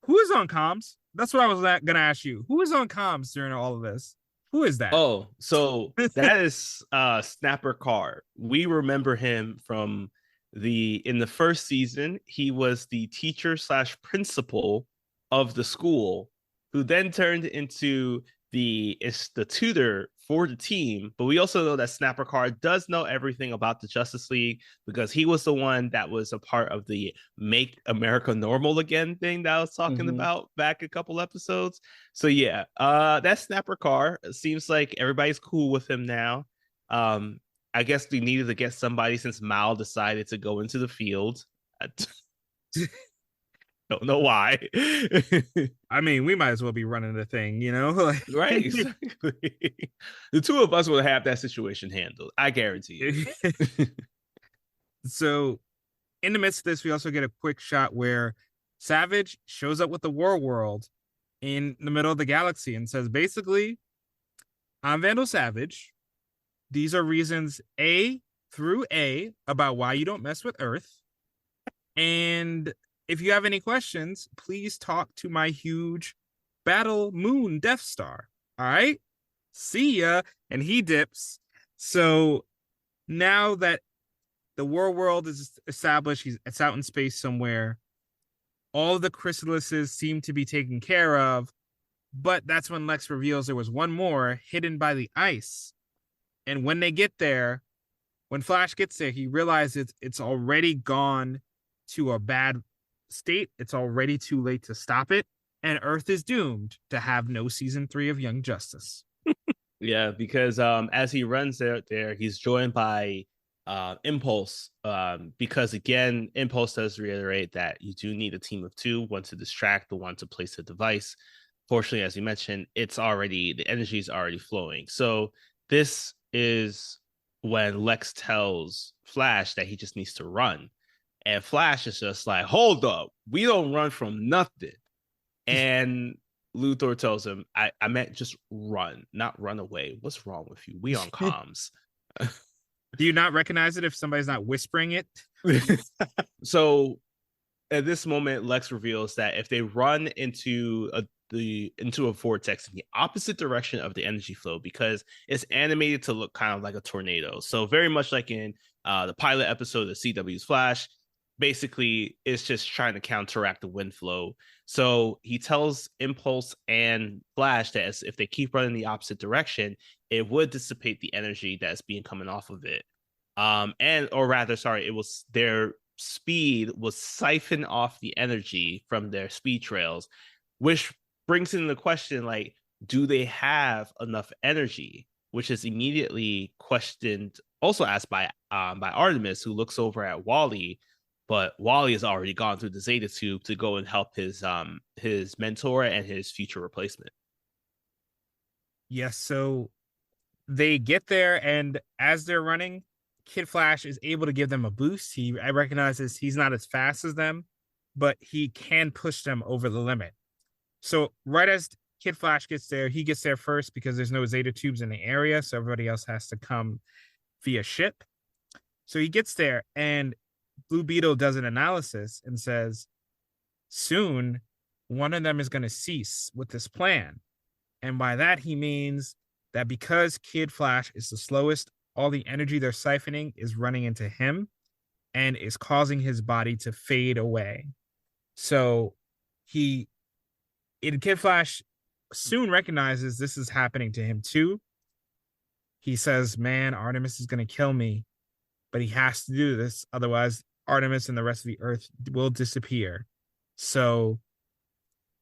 Speaker 1: who is on comms? That's what I was gonna ask you. Who is on comms during all of this? Who is that?
Speaker 2: Oh, so that is Snapper Carr. We remember him from in the first season, he was the teacher slash principal of the school, who then turned into the tutor for the team. But we also know that Snapper Carr does know everything about the Justice League because he was the one that was a part of the Make America Normal Again thing that I was talking
Speaker 1: Mhm.
Speaker 2: about back a couple episodes. So yeah, that Snapper Carr seems like everybody's cool with him now. Um, I guess we needed to get somebody since Mal decided to go into the field. I don't know why.
Speaker 1: I mean, we might as well be running the thing, you know?
Speaker 2: Right, exactly. The two of us will have that situation handled. I guarantee you.
Speaker 1: So, in the midst of this, we also get a quick shot where Savage shows up with the War World in the middle of the galaxy and says, basically, I'm Vandal Savage. These are reasons A through A about why you don't mess with Earth. And if you have any questions, please talk to my huge battle moon Death Star. All right. See ya. And he dips. So now that the war world is established, it's out in space somewhere. All of the chrysalises seem to be taken care of. But that's when Lex reveals there was one more hidden by the ice. And when they get there, when Flash gets there, he realizes it's already gone to a bad state. It's already too late to stop it. and Earth is doomed to have no season 3 of Young Justice.
Speaker 2: Yeah, because as he runs there, he's joined by Impulse. Because again, Impulse does reiterate that you do need a team of two, one to distract, the one to place the device. Fortunately, as you mentioned, the energy is already flowing. So this is when Lex tells Flash that he just needs to run. And Flash is just like, hold up, we don't run from nothing. And Luthor tells him, I meant just run, not run away. What's wrong with you? We on comms.
Speaker 1: Do you not recognize it if somebody's not whispering it?
Speaker 2: So at this moment, Lex reveals that if they run into a vortex in the opposite direction of the energy flow, because it's animated to look kind of like a tornado. So very much like in the pilot episode of CW's Flash, basically it's just trying to counteract the wind flow. So he tells Impulse and Flash that if they keep running the opposite direction, it would dissipate the energy that's being coming off of it. And or rather, sorry, it was their speed was siphon off the energy from their speed trails, which brings into the question like, do they have enough energy? Which is immediately questioned, also asked by Artemis, who looks over at Wally, but Wally has already gone through the Zeta Tube to go and help his mentor and his future replacement.
Speaker 1: Yes, so they get there, and as they're running, Kid Flash is able to give them a boost. I recognizes he's not as fast as them, but he can push them over the limit. So right as Kid Flash gets there, he gets there first because there's no Zeta tubes in the area, so everybody else has to come via ship. So he gets there, and Blue Beetle does an analysis and says, soon one of them is going to cease with this plan. And by that, he means that because Kid Flash is the slowest, all the energy they're siphoning is running into him and is causing his body to fade away. So he, in Kid Flash, soon recognizes this is happening to him too. He says, man, Artemis is going to kill me, but he has to do this. Otherwise, Artemis and the rest of the Earth will disappear. So,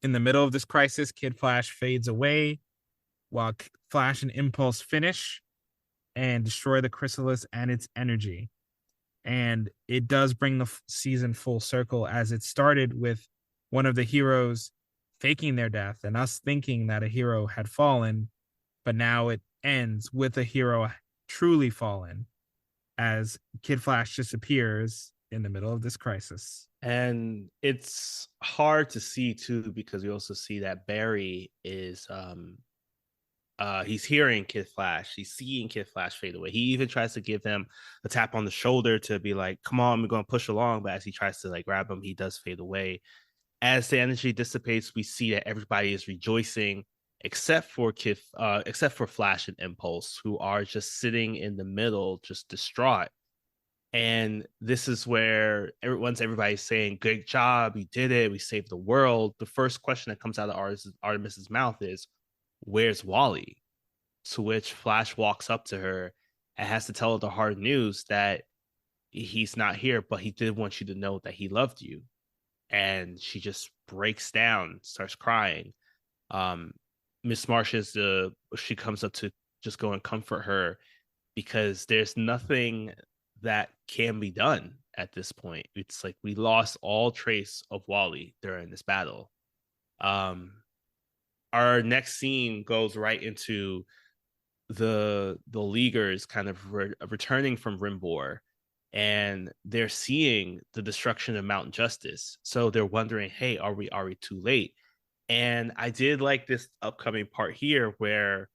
Speaker 1: in the middle of this crisis, Kid Flash fades away while Flash and Impulse finish and destroy the chrysalis and its energy. And it does bring the season full circle, as it started with one of the heroes faking their death and us thinking that a hero had fallen, but now it ends with a hero truly fallen as Kid Flash disappears in the middle of this crisis.
Speaker 2: And it's hard to see too, because we also see that Barry is he's hearing Kid Flash, he's seeing Kid Flash fade away. He even tries to give him a tap on the shoulder to be like, come on, we're gonna push along. But as he tries to like grab him, he does fade away. As the energy dissipates, we see that everybody is rejoicing except for Flash and Impulse, who are just sitting in the middle, just distraught. And this is where everybody's saying, "Good job, you did it, we saved the world." The first question that comes out of Artemis's mouth is, "Where's Wally?" To which Flash walks up to her and has to tell her the hard news that he's not here, but he did want you to know that he loved you. And she just breaks down, starts crying. Um, Miss Martia's she comes up to just go and comfort her, because there's nothing that can be done at this point. It's like we lost all trace of Wally during this battle. Um, our next scene goes right into the Leaguers kind of returning from Rimbor, and they're seeing the destruction of Mount Justice. So they're wondering, hey, are we too late? And I did like this upcoming part here where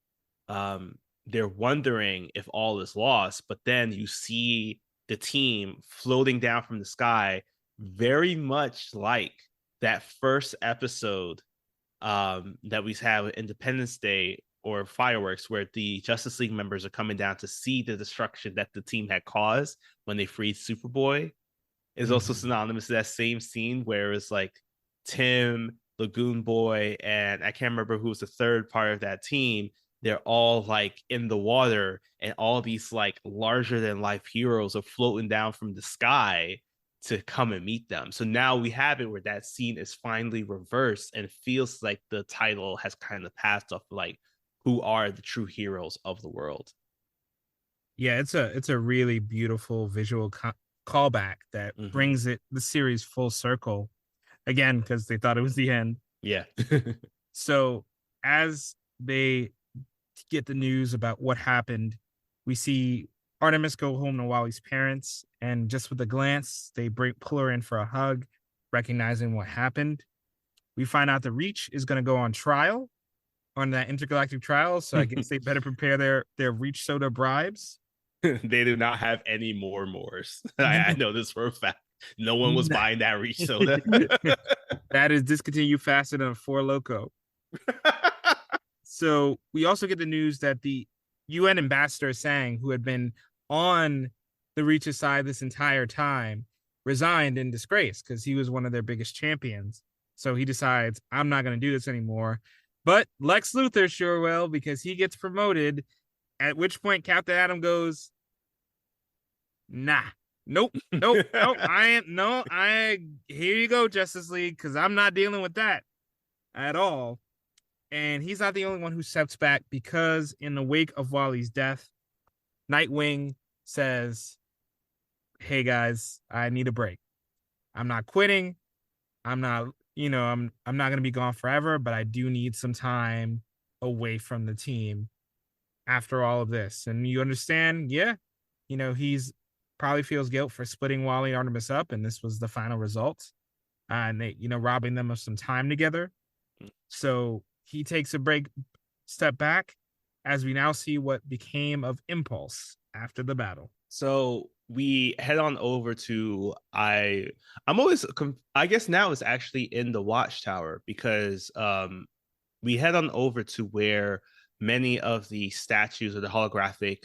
Speaker 2: they're wondering if all is lost, but then you see the team floating down from the sky, very much like that first episode that we have with Independence Day or fireworks, where the Justice League members are coming down to see the destruction that the team had caused when they freed Superboy. Is also
Speaker 1: Mm-hmm.
Speaker 2: synonymous to that same scene where it's like Tim, Lagoon Boy, and I can't remember who was the third part of that team. They're all like in the water, and all these like larger than life heroes are floating down from the sky to come and meet them. So now we have it where that scene is finally reversed and feels like the title has kind of passed off like who are the true heroes of the world.
Speaker 1: Yeah, it's a really beautiful visual callback that
Speaker 2: Mm-hmm.
Speaker 1: brings the series full circle again because they thought it was the end.
Speaker 2: Yeah.
Speaker 1: So as they get the news about what happened, we see Artemis go home to Wally's parents, and just with a glance, they pull her in for a hug, recognizing what happened. We find out the Reach is going to go on trial on that intergalactic trial, so I guess they better prepare their Reach soda bribes.
Speaker 2: They do not have any more Moors. I know this for a fact. No one was buying that Reach soda.
Speaker 1: That is discontinued faster than a Four Loco. So we also get the news that the UN ambassador Sang, who had been on the Reach's side this entire time, resigned in disgrace because he was one of their biggest champions. So he decides, I'm not going to do this anymore. But Lex Luthor sure will because he gets promoted. At which point Captain Atom goes, nah, nope, nope, nope. Here you go, Justice League, because I'm not dealing with that at all. And he's not the only one who steps back because in the wake of Wally's death, Nightwing says, hey guys, I need a break. I'm not quitting. I'm not, I'm not gonna be gone forever, but I do need some time away from the team after all of this. And you understand, yeah, he's probably feels guilt for splitting Wally and Artemis up, and this was the final result. And they, robbing them of some time together. So he takes a step back, as we now see what became of Impulse after the battle.
Speaker 2: So we head on over to I'm always I guess now it's actually in the Watchtower because we head on over to where many of the statues or the holographic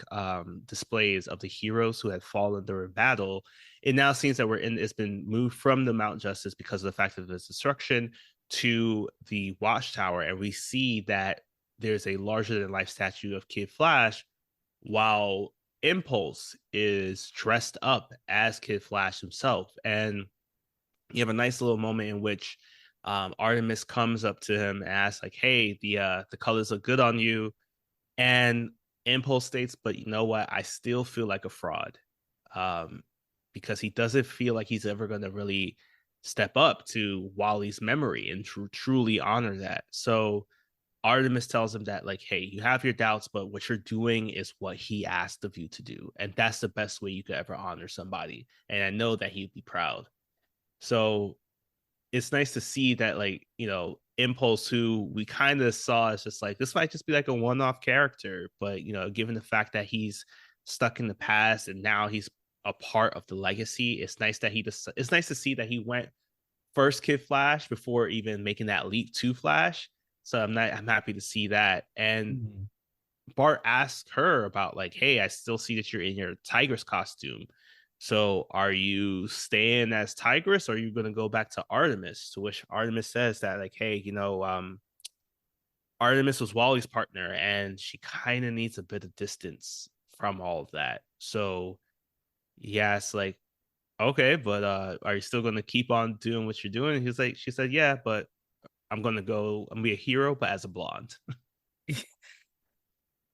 Speaker 2: displays of the heroes who had fallen during battle. It now seems that it's been moved from the Mount Justice because of the fact of its destruction to the Watchtower, and we see that there's a larger than life statue of Kid Flash, while Impulse is dressed up as Kid Flash himself. And you have a nice little moment in which Artemis comes up to him and asks, like, "Hey, the colors look good on you." And Impulse states, "But you know what? I still feel like a fraud, um, because he doesn't feel like he's ever going to really step up to Wally's memory and truly honor that." So Artemis tells him that, like, hey, you have your doubts, but what you're doing is what he asked of you to do. And that's the best way you could ever honor somebody. And I know that he'd be proud. So it's nice to see that, like, Impulse, who we kind of saw as just like, this might just be like a one off character. But, given the fact that he's stuck in the past and now he's a part of the legacy, it's nice that it's nice to see that he went first Kid Flash before even making that leap to Flash. So I'm happy to see that. And
Speaker 1: Mm-hmm.
Speaker 2: Bart asked her about, like, hey, I still see that you're in your Tigress costume. So are you staying as Tigress or are you gonna go back to Artemis? To which Artemis says that, like, hey, Artemis was Wally's partner and she kind of needs a bit of distance from all of that. So yes, like, okay, but are you still gonna keep on doing what you're doing? She said, yeah, but I'm gonna be a hero, but as a blonde.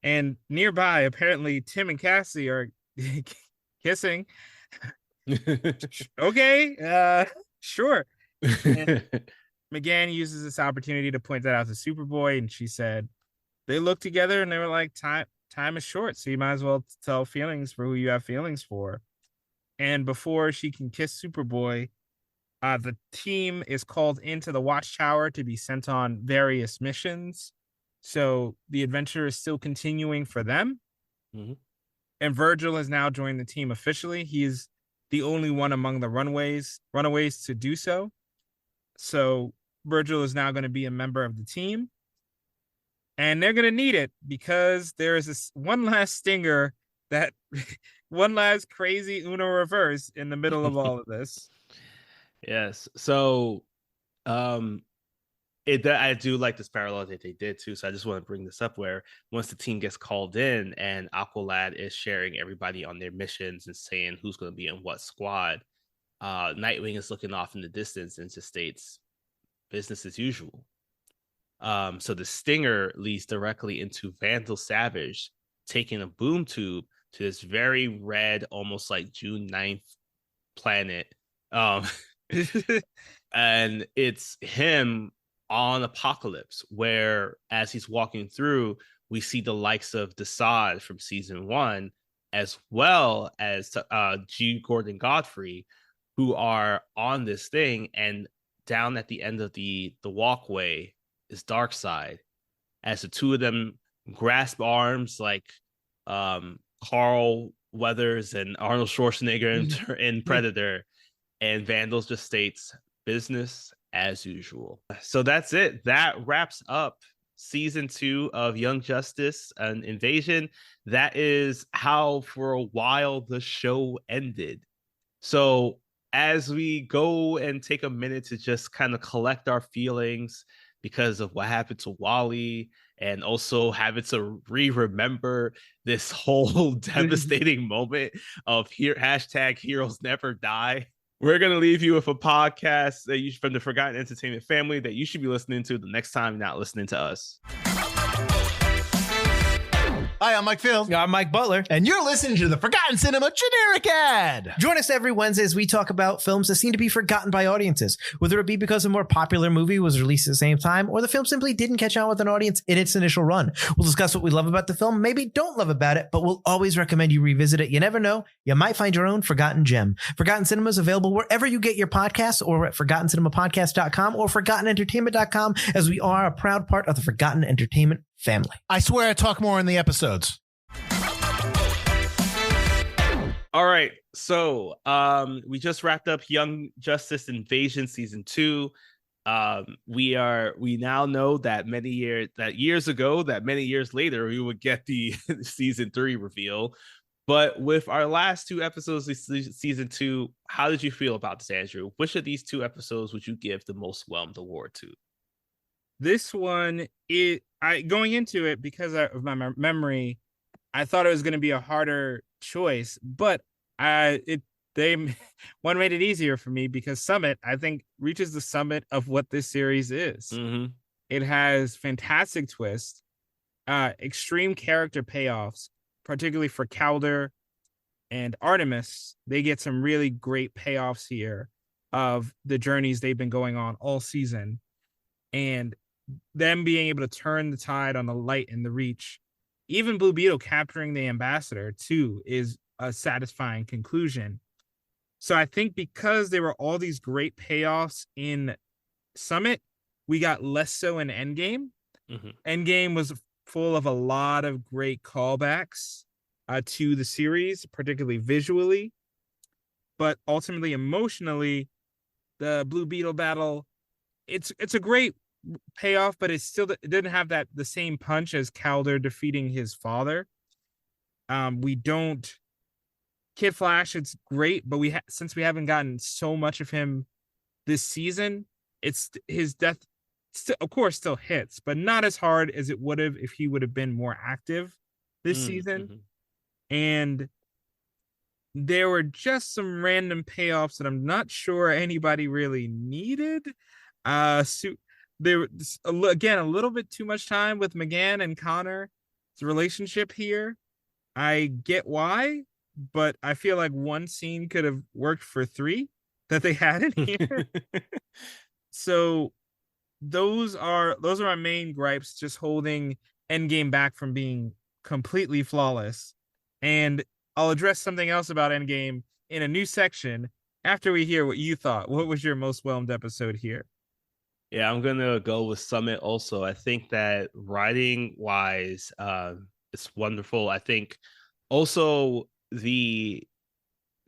Speaker 1: And nearby, apparently, Tim and Cassie are kissing. Okay, sure. And McGann uses this opportunity to point that out to Superboy, and she said they looked together and they were like, time is short, so you might as well tell feelings for who you have feelings for. And before she can kiss Superboy, the team is called into the Watchtower to be sent on various missions. So the adventure is still continuing for them.
Speaker 2: Mhm.
Speaker 1: And Virgil has now joined the team officially. He is the only one among the runaways to do so. So Virgil is now going to be a member of the team. And they're going to need it because there is this one last stinger that one last crazy Uno reverse in the middle of all of this.
Speaker 2: Yes. So um I do like this parallel that they did too. So I just want to bring this up where once the team gets called in and Aqualad is sharing everybody on their missions and saying who's going to be in what squad, Nightwing is looking off in the distance and just states business as usual. So the stinger leads directly into Vandal Savage taking a boom tube to this very red, almost like June 9th planet. Um, and it's him on Apocalypse, where as he's walking through, we see the likes of Desaad from season 1, as well as G. Gordon Godfrey, who are on this thing. And down at the end of the walkway is Darkseid, as the two of them grasp arms like Carl Weathers and Arnold Schwarzenegger in Predator, and Vandals just states business as usual. So that's it. That wraps up season 2 of Young Justice and Invasion. That is how for a while the show ended. So as we go and take a minute to just kind of collect our feelings because of what happened to Wally, and also having to remember this whole devastating moment of hashtag heroes never die, we're going to leave you with a podcast that from the Forgotten Entertainment family that you should be listening to the next time you're not listening to us.
Speaker 3: Hi, I'm Mike Field.
Speaker 4: I'm Mike Butler.
Speaker 3: And you're listening to the Forgotten Cinema Generic Ad.
Speaker 4: Join us every Wednesday as we talk about films that seem to be forgotten by audiences, whether it be because a more popular movie was released at the same time or the film simply didn't catch on with an audience in its initial run. We'll discuss what we love about the film, maybe don't love about it, but we'll always recommend you revisit it. You never know, you might find your own forgotten gem. Forgotten Cinema is available wherever you get your podcasts, or at ForgottenCinemaPodcast.com or ForgottenEntertainment.com, as we are a proud part of the Forgotten Entertainment family.
Speaker 3: I swear I talk more in the episodes.
Speaker 2: All right, so we just wrapped up Young Justice Invasion season 2. We now know that many years later we would get the season 3 reveal. But with our last 2 episodes of season 2, how did you feel about this, Andrew? Which of these 2 episodes would you give the most whelmed award to?
Speaker 1: This one, going into it, because of my memory, I thought it was going to be a harder choice, but one made it easier for me, because Summit, I think, reaches the summit of what this series is.
Speaker 2: Mm-hmm.
Speaker 1: It has fantastic twists, extreme character payoffs, particularly for Calder and Artemis. They get some really great payoffs here of the journeys they've been going on all season, and them being able to turn the tide on the Light and the Reach. Even Blue Beetle capturing the ambassador too is a satisfying conclusion. So I think because there were all these great payoffs in Summit, we got less so in Endgame.
Speaker 2: Mm-hmm.
Speaker 1: Endgame was full of a lot of great callbacks to the series, particularly visually, but ultimately emotionally, the Blue Beetle battle, it's a great payoff, but it didn't have the same punch as Calder defeating his father. We don't Kid Flash, it's great, but since we haven't gotten so much of him this season, it's his death of course still hits, but not as hard as it would have if he would have been more active this season.
Speaker 2: Mm-hmm.
Speaker 1: And there were just some random payoffs that I'm not sure anybody really needed. There was, again, a little bit too much time with McGann and Connor's relationship here. I get why, but I feel like one scene could have worked for 3 that they had in here. So those are my main gripes, just holding Endgame back from being completely flawless. And I'll address something else about Endgame in a new section after we hear what you thought. What was your most whelmed episode here?
Speaker 2: Yeah, I'm gonna go with Summit also. I think that writing wise, it's wonderful. I think also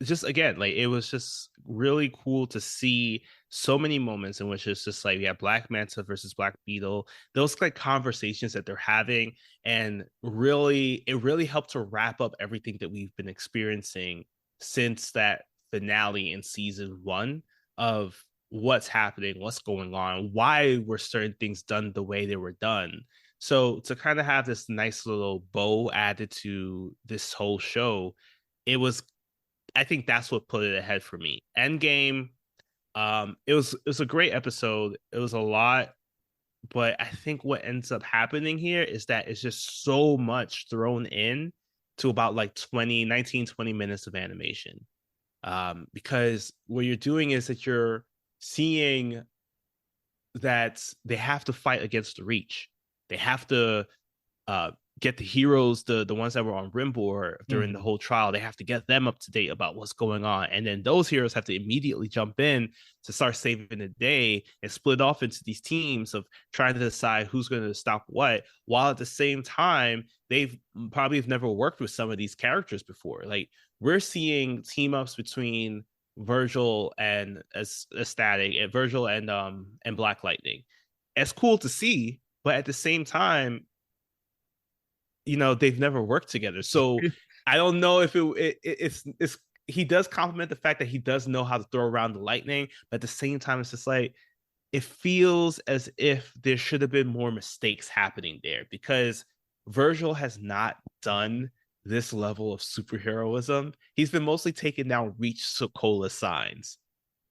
Speaker 2: just again, like, it was just really cool to see so many moments in which it's just like, we have Black Manta versus Black Beetle, those like conversations that they're having, and it really helped to wrap up everything that we've been experiencing since that finale in season 1 of what's happening, what's going on, why were certain things done the way they were done. So to kind of have this nice little bow added to this whole show, it was I think that's what put it ahead for me. Endgame, it was a great episode. It was a lot, but I think what ends up happening here is that it's just so much thrown in to about like 20 minutes of animation. Because what you're doing is that you're seeing that they have to fight against the Reach. They have to uh, get the heroes, the ones that were on Rimbor during the whole trial. They have to get them up to date about what's going on, and then those heroes have to immediately jump in to start saving the day and split off into these teams of trying to decide who's going to stop what. While at the same time, they've probably have never worked with some of these characters before. Like we're seeing team ups between Virgil and as Static, and Virgil and Black Lightning. It's cool to see, but at the same time, they've never worked together. So I don't know if it's he does compliment the fact that he does know how to throw around the lightning, but at the same time, it's just like it feels as if there should have been more mistakes happening there because Virgil has not done this level of superheroism. He's been mostly taking down Reach Sokola signs.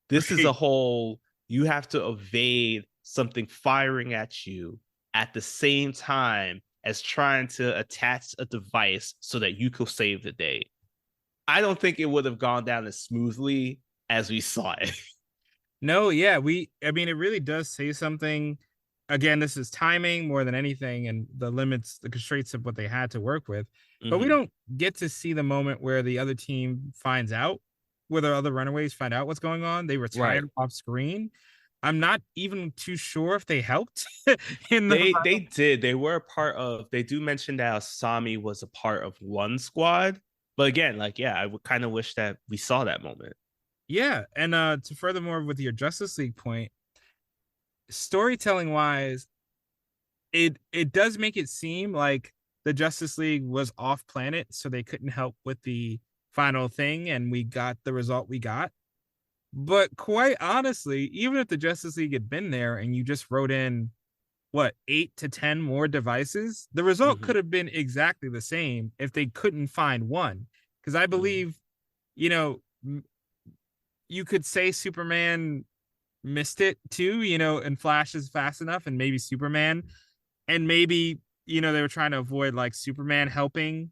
Speaker 2: This is a whole you have to evade something firing at you at the same time as trying to attach a device so that you could save the day. I don't think it would have gone down as smoothly as we saw it.
Speaker 1: No, yeah, I mean, it really does say something. Again, this is timing more than anything and the limits, the constraints of what they had to work with. But we don't get to see the moment where the other team finds out, where the other runaways find out what's going on. They retire off screen. I'm not even too sure if they helped in the
Speaker 2: they did. They were a part of, they do mention that Asami was a part of one squad. But again, like, yeah, I would kind of wish that we saw that moment.
Speaker 1: Yeah. And to furthermore with your Justice League point, storytelling wise, it does make it seem like the Justice League was off planet, so they couldn't help with the final thing, and we got the result we got. But quite honestly, even if the Justice League had been there and you just wrote in what 8 to 10 more devices, the result could have been exactly the same if they couldn't find one. Because I believe, you could say Superman missed it too, and Flash is fast enough, and maybe Superman, and maybe they were trying to avoid like Superman helping.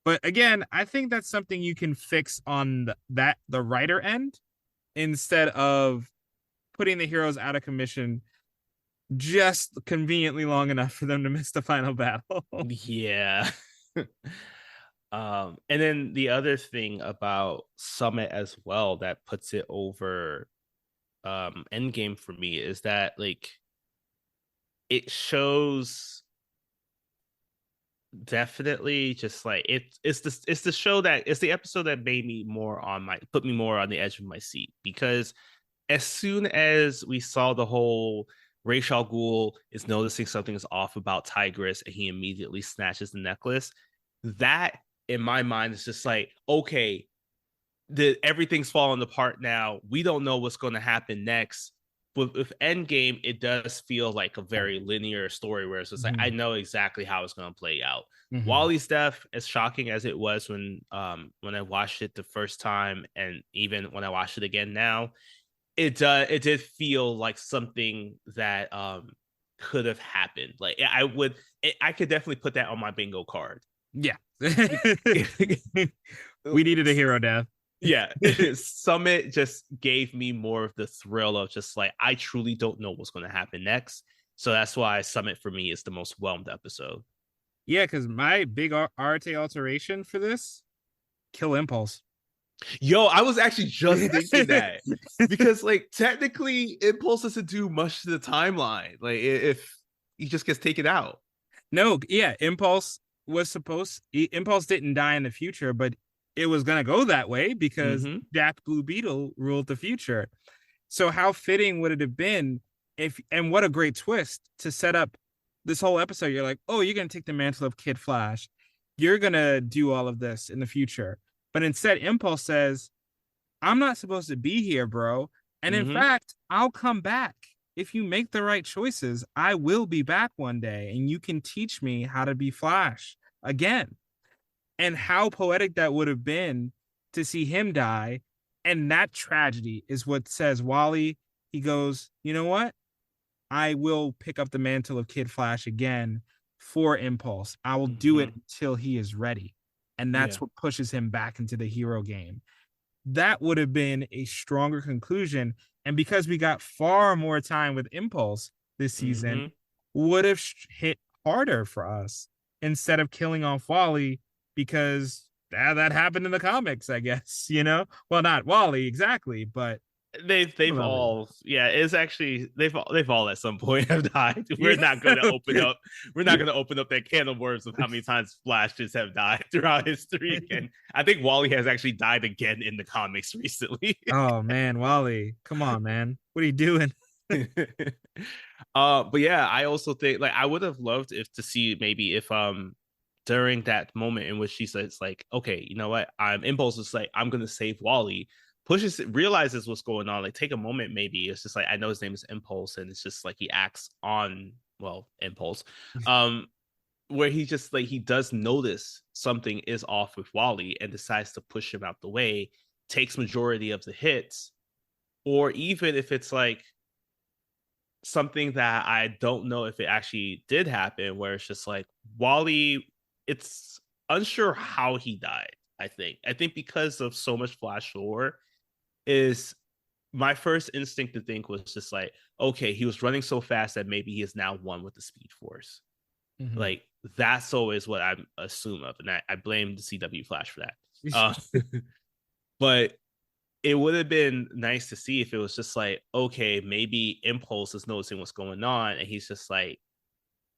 Speaker 1: But again, I think that's something you can fix on the writer end, instead of putting the heroes out of commission just conveniently long enough for them to miss the final battle.
Speaker 2: Yeah. And then the other thing about Summit as well that puts it over Endgame for me is that like it shows definitely just like it's the show that it's the episode that made me put me more on the edge of my seat, because as soon as we saw the whole Ra's al Ghul is noticing something is off about Tigress and he immediately snatches the necklace, that in my mind is just like, okay, everything's falling apart now. We don't know what's going to happen next. But with Endgame, it does feel like a very linear story where it's just like, I know exactly how it's going to play out. Wally's death, as shocking as it was when I watched it the first time, and even when I watched it again now, it did feel like something that could have happened. Like I could definitely put that on my bingo card.
Speaker 1: Yeah. We needed a hero death.
Speaker 2: Yeah. Summit just gave me more of the thrill of just like, I truly don't know what's going to happen next. So that's why Summit for me is the most whelmed episode.
Speaker 1: Yeah, because my big arte alteration for this, kill Impulse.
Speaker 2: Yo, I was actually just thinking that, because like technically Impulse doesn't do much to the timeline. Like if he just gets taken out.
Speaker 1: No, yeah, Impulse didn't die in the future, but it was going to go that way because Jack Blue Beetle ruled the future. So how fitting would it have been and what a great twist to set up this whole episode. You're like, oh, you're going to take the mantle of Kid Flash. You're going to do all of this in the future. But instead, Impulse says, I'm not supposed to be here, bro. And in fact, I'll come back. If you make the right choices, I will be back one day and you can teach me how to be Flash again. And how poetic that would have been to see him die. And that tragedy is what says Wally, he goes, you know what? I will pick up the mantle of Kid Flash again for Impulse. I will do it until he is ready. And that's what pushes him back into the hero game. That would have been a stronger conclusion. And because we got far more time with Impulse this season, would have hit harder for us instead of killing off Wally, because that happened in the comics, I guess, Well, not Wally exactly, but
Speaker 2: they've all it's actually they've all at some point have died. We're not going to open up that can of worms of how many times Flashes have died throughout history. And I think Wally has actually died again in the comics recently.
Speaker 1: Oh man, Wally, come on, man, what are you doing?
Speaker 2: But yeah, I also think like I would have loved to see maybe if during that moment in which she says like, okay, you know what, I'm Impulse is like, I'm gonna save Wally, realizes what's going on, like take a moment, maybe it's just like, I know his name is Impulse, and it's just like he acts on Impulse, where he just like he does notice something is off with Wally and decides to push him out the way, takes majority of the hits. Or even if it's like something that I don't know if it actually did happen, where it's just like Wally, it's unsure how he died. I think because of so much Flash lore, is my first instinct to think was just like, okay, he was running so fast that maybe he is now one with the Speed Force. Like that's always what I assume of, and I blame the CW Flash for that. But it would have been nice to see if it was just like, okay, maybe Impulse is noticing what's going on, and he's just like,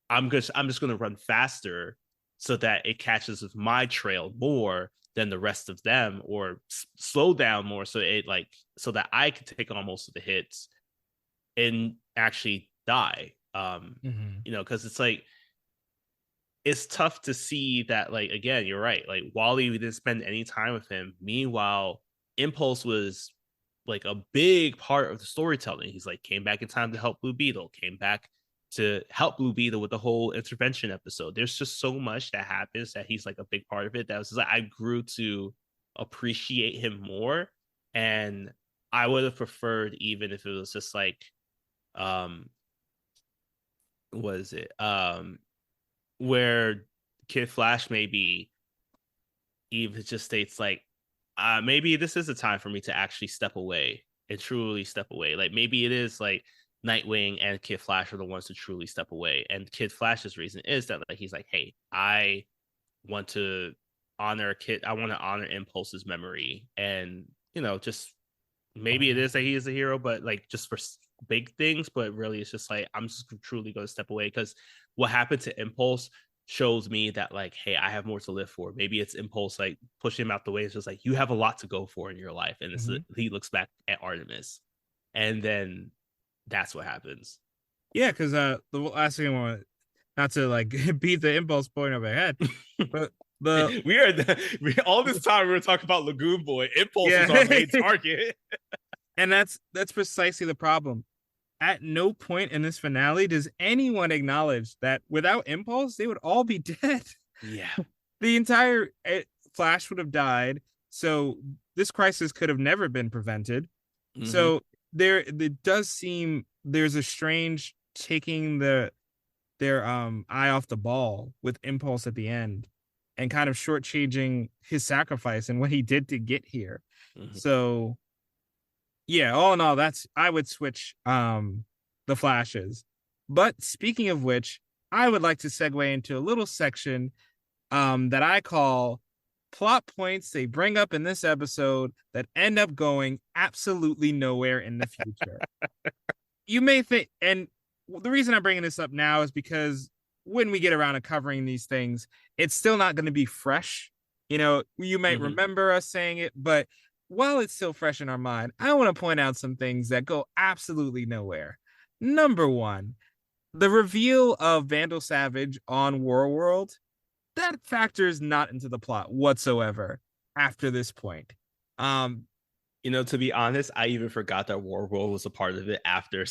Speaker 2: I'm just going to run faster so that it catches with my trail more than the rest of them, or slow down more so that I could take on most of the hits and actually die. Because it's like, it's tough to see that, like, again, you're right, like Wally, we didn't spend any time with him. Meanwhile, Impulse was like a big part of the storytelling. He's like came back in time to help Blue Beetle, came back to help Blue Beetle with the whole intervention episode. There's just so much that happens that he's like a big part of it. That was just like, I grew to appreciate him more. And I would have preferred, even if it was just like, what is it? Where Kid Flash maybe even just states like, maybe this is a time for me to actually step away and truly step away. Like maybe it is like Nightwing and Kid Flash are the ones to truly step away. And Kid Flash's reason is that like he's like, hey, I want to honor Impulse's memory. And just maybe it is that he is a hero, but like just for big things. But really it's just like, I'm just truly going to step away, because what happened to Impulse shows me that like, hey, I have more to live for. Maybe it's Impulse like pushing him out the way. It's just like, you have a lot to go for in your life. And he looks back at Artemis, and then that's what happens.
Speaker 1: Yeah, because the last thing I want, not to like beat the Impulse point over head, but
Speaker 2: all this time we were talking about Lagoon Boy. Impulse was our main target.
Speaker 1: And that's precisely the problem. At no point in this finale does anyone acknowledge that without Impulse, they would all be dead.
Speaker 2: Yeah.
Speaker 1: The entire Flash would have died. So this crisis could have never been prevented. So it does seem there's a strange taking their eye off the ball with Impulse at the end, and kind of shortchanging his sacrifice and what he did to get here. So yeah, all in all, I would switch the Flashes. But speaking of which, I would like to segue into a little section that I call plot points they bring up in this episode that end up going absolutely nowhere in the future. You may think, and the reason I'm bringing this up now is because when we get around to covering these things, it's still not going to be fresh. You might remember us saying it, but while it's still fresh in our mind, I want to point out some things that go absolutely nowhere. Number one, the reveal of Vandal Savage on War World, that factors not into the plot whatsoever after this point.
Speaker 2: To be honest, I even forgot that War World was a part of it after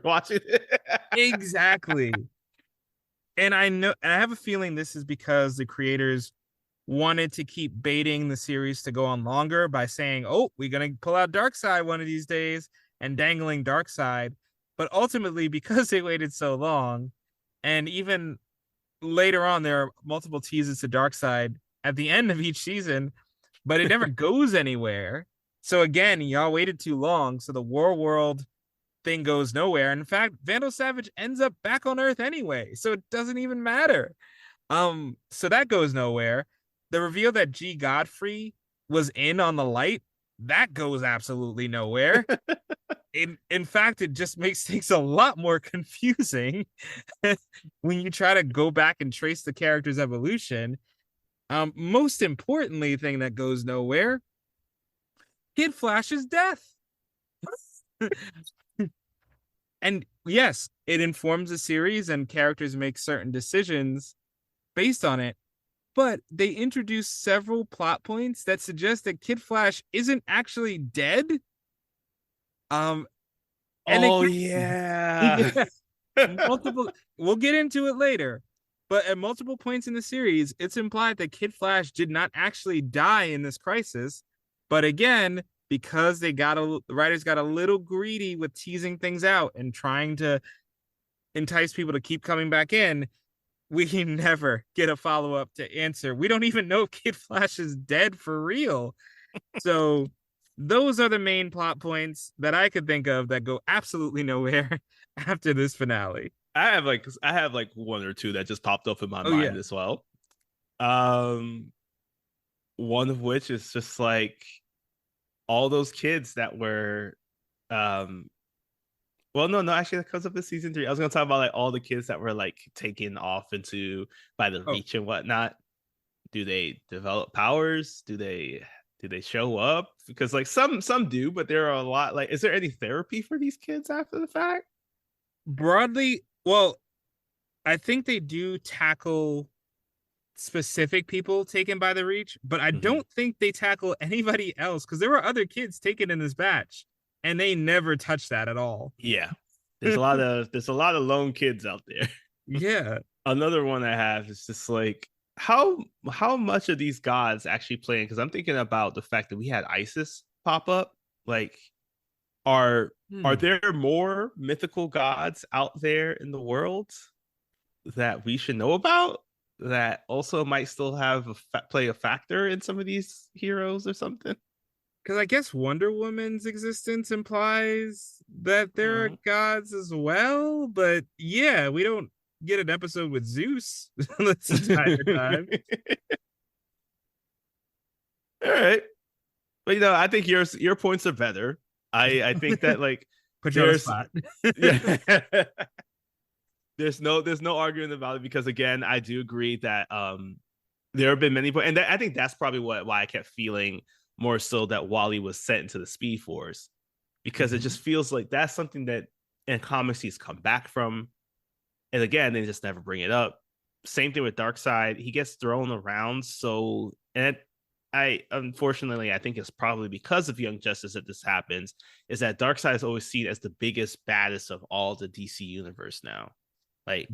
Speaker 2: watching it.
Speaker 1: Exactly. And I have a feeling this is because the creators wanted to keep baiting the series to go on longer by saying, "Oh, we're gonna pull out Darkseid one of these days," and dangling Darkseid. But ultimately, because they waited so long, and even later on, there are multiple teases to Darkseid at the end of each season, but it never goes anywhere. So again, y'all waited too long. So the War World thing goes nowhere. And in fact, Vandal Savage ends up back on Earth anyway, so it doesn't even matter. So that goes nowhere. The reveal that G. Godfrey was in on the light, that goes absolutely nowhere. In fact, it just makes things a lot more confusing when you try to go back and trace the character's evolution. Most importantly, thing that goes nowhere, Kid Flash's death. And yes, it informs the series and characters make certain decisions based on it, but they introduce several plot points that suggest that Kid Flash isn't actually dead. And
Speaker 2: Oh
Speaker 1: it
Speaker 2: yeah.
Speaker 1: multiple, we'll get into it later, but at multiple points in the series, it's implied that Kid Flash did not actually die in this crisis. But again, because the writers got a little greedy with teasing things out and trying to entice people to keep coming back in, we never get a follow-up to answer. We don't even know if Kid Flash is dead for real. So those are the main plot points that I could think of that go absolutely nowhere after this finale.
Speaker 2: I have like one or two that just popped up in my mind as well. One of which is just like all those kids that were well, no, actually, that comes up in season 3. I was gonna talk about like all the kids that were like taken off into by the Reach and whatnot. Do they develop powers? Do they show up? Because like some do, but there are a lot. Like, is there any therapy for these kids after the fact?
Speaker 1: Broadly, well, I think they do tackle specific people taken by the Reach, but I don't think they tackle anybody else because there were other kids taken in this batch. And they never touch that at all.
Speaker 2: Yeah. There's a lot of lone kids out there.
Speaker 1: Yeah.
Speaker 2: Another one I have is just like how much of these gods actually playing, because I'm thinking about the fact that we had Isis pop up. Like, are there more mythical gods out there in the world that we should know about that also might still have play a factor in some of these heroes or something?
Speaker 1: Because I guess Wonder Woman's existence implies that there are gods as well. But yeah, we don't get an episode with Zeus this entire time.
Speaker 2: All right. But I think your points are better. I think that like
Speaker 1: put you on the spot.
Speaker 2: Yeah. There's no arguing about it, because again, I do agree that there have been many points, and I think that's probably why I kept feeling more so that Wally was sent into the Speed Force, because it just feels like that's something that in comics he's come back from, and again they just never bring it up. Same thing with Darkseid, he gets thrown around, so and I unfortunately I think it's probably because of Young Justice that this happens, is that Darkseid is always seen as the biggest, baddest of all the DC universe now. Like,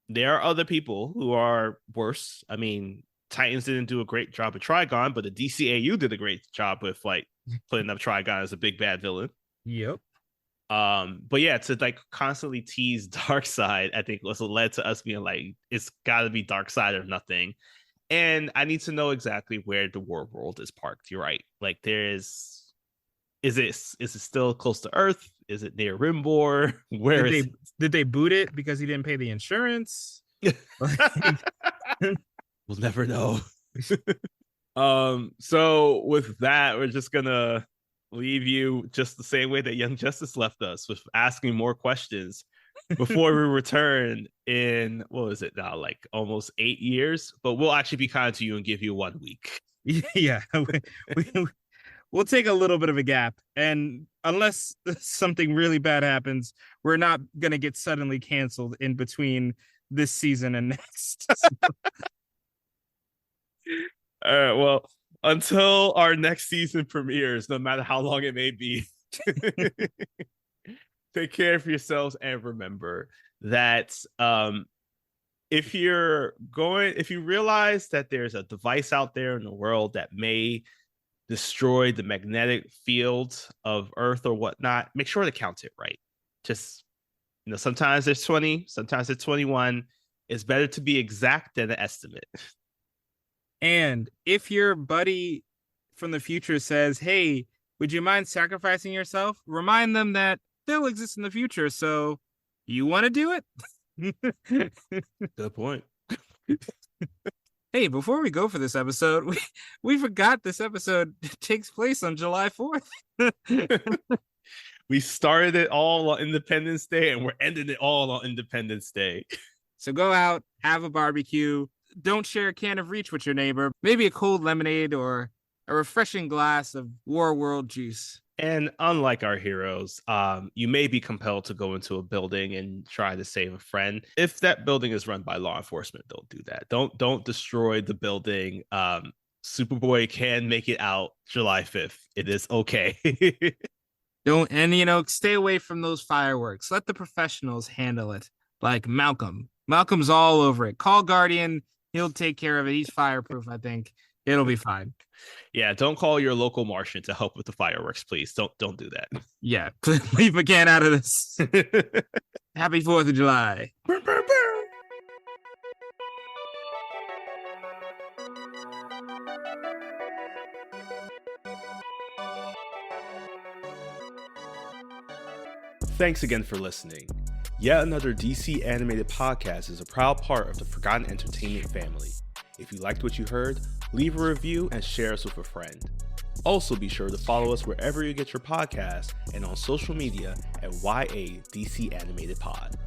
Speaker 2: there are other people who are worse. I mean, Titans didn't do a great job with Trigon, but the DCAU did a great job with like putting up Trigon as a big bad villain.
Speaker 1: Yep.
Speaker 2: But yeah, to like constantly tease Darkseid, I think was led to us being like, it's got to be Darkseid or nothing. And I need to know exactly where the War World is parked. You're right. Like, is it still close to Earth? Is it near Rimbor?
Speaker 1: Did they boot it because he didn't pay the insurance?
Speaker 2: We'll never know. So with that, we're just gonna leave you just the same way that Young Justice left us, with asking more questions before we return in, what was it now, like almost 8 years? But we'll actually be kind to you and give you 1 week.
Speaker 1: Yeah. We'll take a little bit of a gap, and unless something really bad happens, we're not going to get suddenly canceled in between this season and next.
Speaker 2: All right, well, until our next season premieres, no matter how long it may be, take care of yourselves, and remember that if you realize that there's a device out there in the world that may destroy the magnetic field of Earth or whatnot, make sure to count it right. Just, sometimes there's 20, sometimes there's 21. It's better to be exact than an estimate.
Speaker 1: And if your buddy from the future says, hey, would you mind sacrificing yourself? Remind them that they'll exist in the future. So you want to do it?
Speaker 2: Good point.
Speaker 1: Hey, before we go for this episode, we forgot this episode takes place on July 4th.
Speaker 2: We started it all on Independence Day and we're ending it all on Independence Day.
Speaker 1: So go out, have a barbecue. Don't share a can of Reach with your neighbor. Maybe a cold lemonade or a refreshing glass of War World juice.
Speaker 2: And unlike our heroes, you may be compelled to go into a building and try to save a friend. If that building is run by law enforcement, don't do that. Don't destroy the building. Superboy can make it out July 5th. It is okay.
Speaker 1: Stay away from those fireworks. Let the professionals handle it. Like Malcolm. Malcolm's all over it. Call Guardian. He'll take care of it. He's fireproof, I think. It'll be fine.
Speaker 2: Yeah, don't call your local Martian to help with the fireworks, please. Don't do that.
Speaker 1: Yeah, leave McCann out of this. Happy 4th of July.
Speaker 2: Thanks again for listening. Yet another DC animated podcast is a proud part of the Forgotten Entertainment family. If you liked what you heard, leave a review and share us with a friend. Also be sure to follow us wherever you get your podcasts and on social media at YA DC Animated Pod.